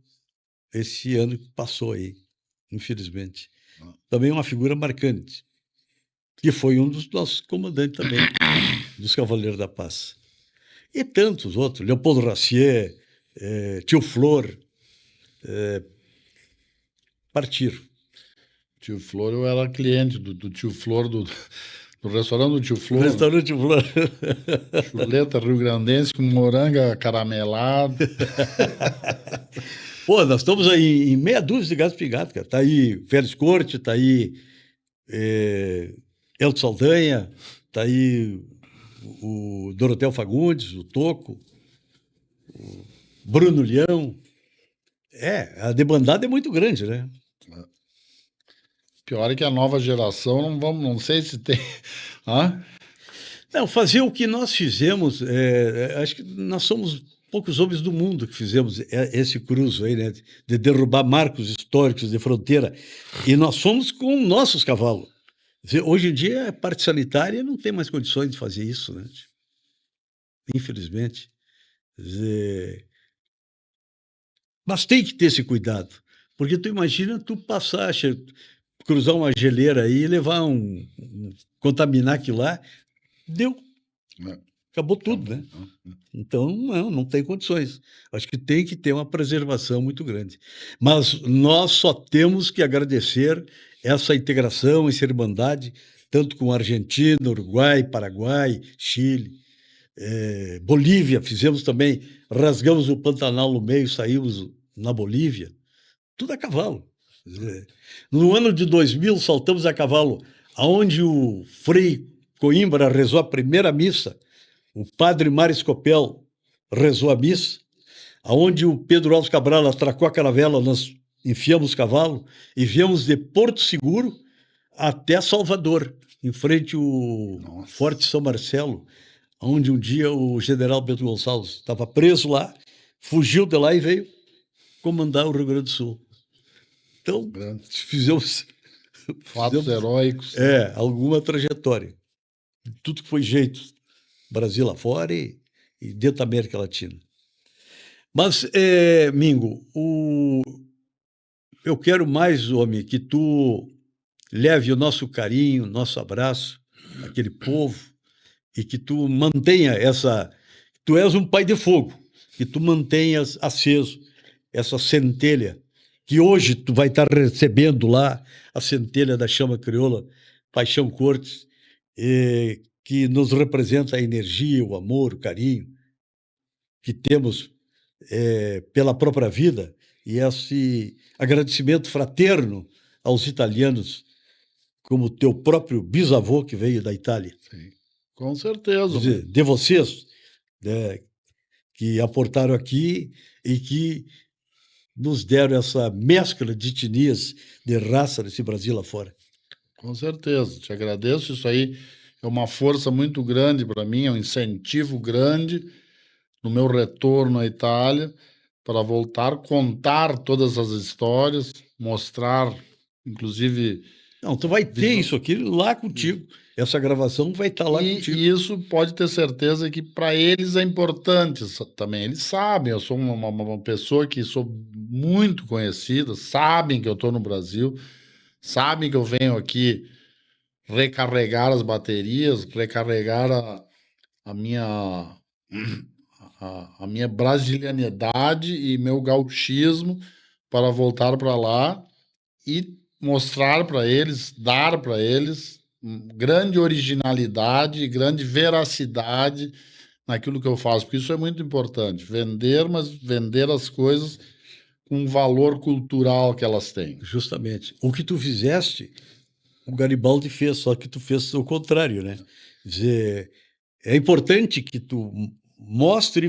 esse ano que passou aí, infelizmente. Também uma figura marcante, que foi um dos nossos comandantes também, dos Cavaleiros da Paz. E tantos outros, Leopoldo Racier, Tio Flor, partiram. Tio Flor, eu era cliente do Tio Flor, do restaurante do Tio Flor. Restaurante Tio Flor. Chuleta rio-grandense com moranga caramelada. Pô, nós estamos aí em meia dúzia de gato pingado, cara. Tá aí Félix Corte, tá aí Elton Saldanha, tá aí o Dorotel Fagundes, o Toco, o Bruno Leão. A debandada é muito grande, né? Pior é que a nova geração, não sei se tem... Não, fazer o que nós fizemos, acho que nós somos poucos homens do mundo que fizemos esse cruzo aí, né? De derrubar marcos históricos de fronteira. E nós fomos com nossos cavalos. Hoje em dia, a parte sanitária não tem mais condições de fazer isso, né? Infelizmente. Mas tem que ter esse cuidado. Porque tu imagina tu passar, cruzar uma geleira aí e levar contaminar aquilo lá, deu. Acabou tudo, né? Então, não tem condições. Acho que tem que ter uma preservação muito grande. Mas nós só temos que agradecer essa integração, essa irmandade, tanto com a Argentina, Uruguai, Paraguai, Chile, Bolívia, fizemos também, rasgamos o Pantanal no meio, saímos na Bolívia, tudo a cavalo. No ano de 2000, saltamos a cavalo, aonde o Frei Coimbra rezou a primeira missa, o padre Mário Scopel rezou a missa, aonde o Pedro Alves Cabral atracou a caravela, nós enfiamos o cavalo e viemos de Porto Seguro até Salvador, em frente ao Forte São Marcelo, onde um dia o general Bento Gonçalves estava preso lá, fugiu de lá e veio comandar o Rio Grande do Sul. Então, fizemos fatos heróicos. Alguma trajetória. Tudo que foi jeito, Brasil lá fora e dentro da América Latina. Mas, Mingo, eu quero mais, homem, que tu leve o nosso carinho, nosso abraço, àquele povo, e que tu mantenha tu és um pai de fogo, que tu mantenhas aceso essa centelha, que hoje tu vai estar recebendo lá a centelha da chama crioula, Paixão Cortes, que nos representa a energia, o amor, o carinho que temos pela própria vida e esse agradecimento fraterno aos italianos, como teu próprio bisavô que veio da Itália. Sim, com certeza. Quer dizer, de vocês, né, que aportaram aqui e que nos deram essa mescla de etnias, de raça nesse Brasil afora. Com certeza, te agradeço. Isso aí é uma força muito grande para mim, é um incentivo grande no meu retorno à Itália para voltar, contar todas as histórias, mostrar, inclusive. Não, tu vai ter isso aqui lá contigo. Essa gravação vai estar lá contigo. E isso pode ter certeza que para eles é importante também. Eles sabem, eu sou uma pessoa que sou muito conhecida, sabem que eu estou no Brasil, sabem que eu venho aqui recarregar as baterias, recarregar a minha brasilianidade e meu gauchismo para voltar para lá e mostrar para eles, dar para eles grande originalidade, grande veracidade naquilo que eu faço, porque isso é muito importante, vender, mas vender as coisas com o valor cultural que elas têm. Justamente. O que tu fizeste, o Garibaldi fez, só que tu fez o contrário, né? Quer dizer, é importante que tu mostre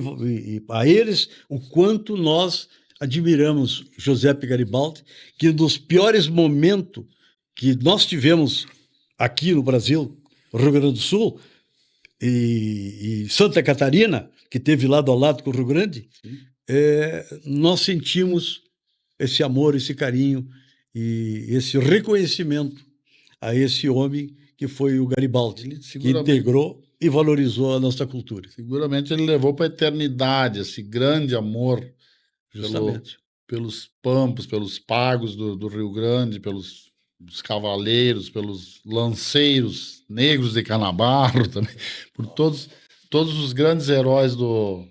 a eles o quanto nós admiramos Giuseppe Garibaldi, que nos piores momentos que nós tivemos aqui no Brasil, Rio Grande do Sul e Santa Catarina, que teve lado a lado com o Rio Grande, nós sentimos esse amor, esse carinho e esse reconhecimento a esse homem que foi o Garibaldi, que integrou e valorizou a nossa cultura. Seguramente ele levou para a eternidade esse grande amor pelos pampos, pelos pagos do Rio Grande, pelos cavaleiros, pelos lanceiros negros de Canabarro, também, por todos os grandes heróis do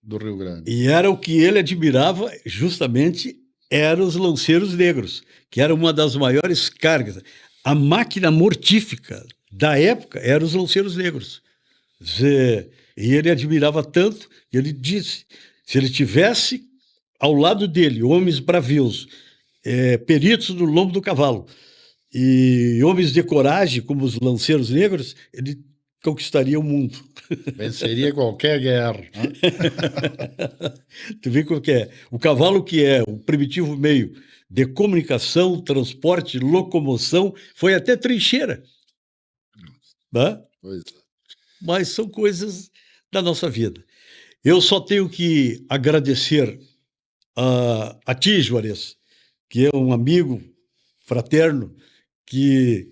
Rio Grande. E era o que ele admirava, justamente, eram os lanceiros negros, que era uma das maiores cargas. A máquina mortífica da época eram os lanceiros negros. E ele admirava tanto, que ele disse, se ele tivesse ao lado dele homens bravios, peritos no lombo do cavalo, e homens de coragem, como os lanceiros negros, ele conquistaria o mundo. Venceria qualquer guerra. Né? Tu vê como que é. O cavalo, que é o primitivo meio de comunicação, transporte, locomoção, foi até trincheira. Né? Pois é. Mas são coisas da nossa vida. Eu só tenho que agradecer a ti, Juarez, que é um amigo fraterno, que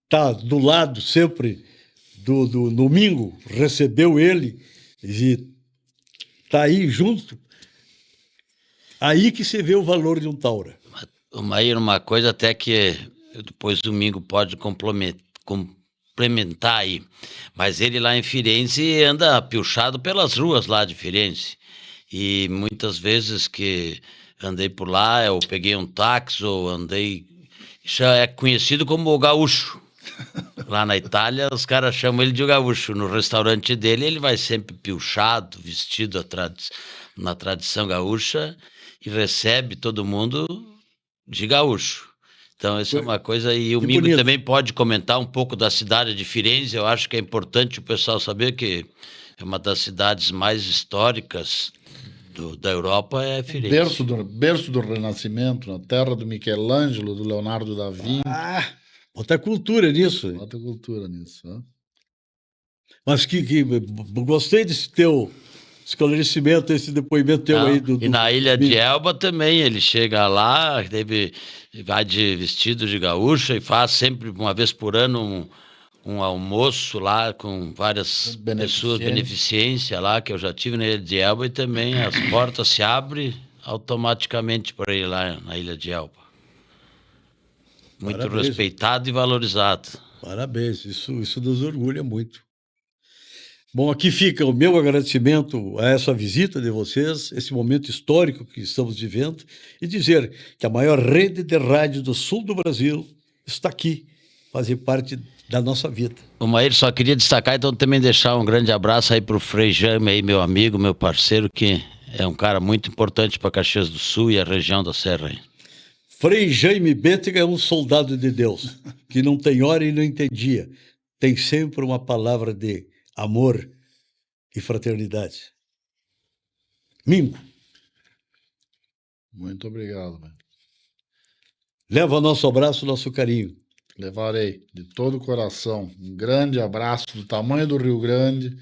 está do lado sempre do domingo, recebeu ele e está aí junto. Aí que você vê o valor de um taura. Maír, uma coisa até que depois domingo pode complementar aí, mas ele lá em Firenze anda piochado pelas ruas lá de Firenze, e muitas vezes que andei por lá, eu peguei um táxi ou andei, já é conhecido como o gaúcho. Lá na Itália, os caras chamam ele de gaúcho. No restaurante dele, ele vai sempre piochado, vestido na tradição gaúcha, e recebe todo mundo de gaúcho. Então, isso é uma coisa. E o Mingo também pode comentar um pouco da cidade de Firenze. Eu acho que é importante o pessoal saber que é uma das cidades mais históricas da Europa, é Firenze. Berço do Renascimento, na terra do Michelangelo, do Leonardo da Vinci. Bota cultura nisso. Bota cultura nisso. Né? Mas gostei desse teu esclarecimento, esse depoimento teu aí. E na Ilha de Elba também, ele chega lá, vai vestido de gaúcha e faz sempre, uma vez por ano, um almoço lá com várias pessoas, beneficência lá, que eu já tive na Ilha de Elba, e também as portas se abrem automaticamente para ir lá na Ilha de Elba. Muito Parabéns. Respeitado e valorizado. Parabéns, isso nos orgulha muito. Bom, aqui fica o meu agradecimento a essa visita de vocês, esse momento histórico que estamos vivendo, e dizer que a maior rede de rádio do sul do Brasil está aqui, fazer parte da nossa vida. O Maír, só queria destacar, então também deixar um grande abraço aí para o Frei Jaime, aí, meu amigo, meu parceiro, que é um cara muito importante para Caxias do Sul e a região da Serra aí. Frei Jaime Bétega é um soldado de Deus, que não tem hora e não tem dia. Tem sempre uma palavra de amor e fraternidade. Mingo, Muito obrigado, velho. leva nosso abraço, nosso carinho. Levarei de todo o coração. Um grande abraço do tamanho do Rio Grande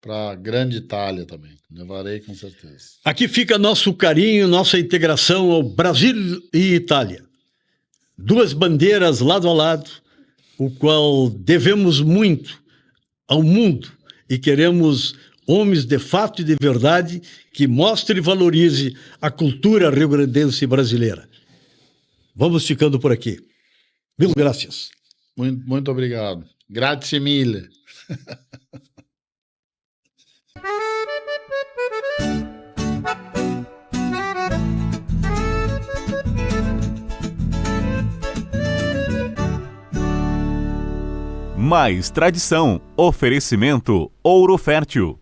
para a grande Itália também. Levarei com certeza. Aqui fica nosso carinho, nossa integração ao Brasil e Itália. Duas bandeiras lado a lado, o qual devemos muito ao mundo e queremos homens de fato e de verdade que mostrem e valorize a cultura rio-grandense e brasileira. Vamos ficando por aqui. Mil graças. Muito obrigado. Grazie mille. Mais tradição. Oferecimento Ouro Fértil.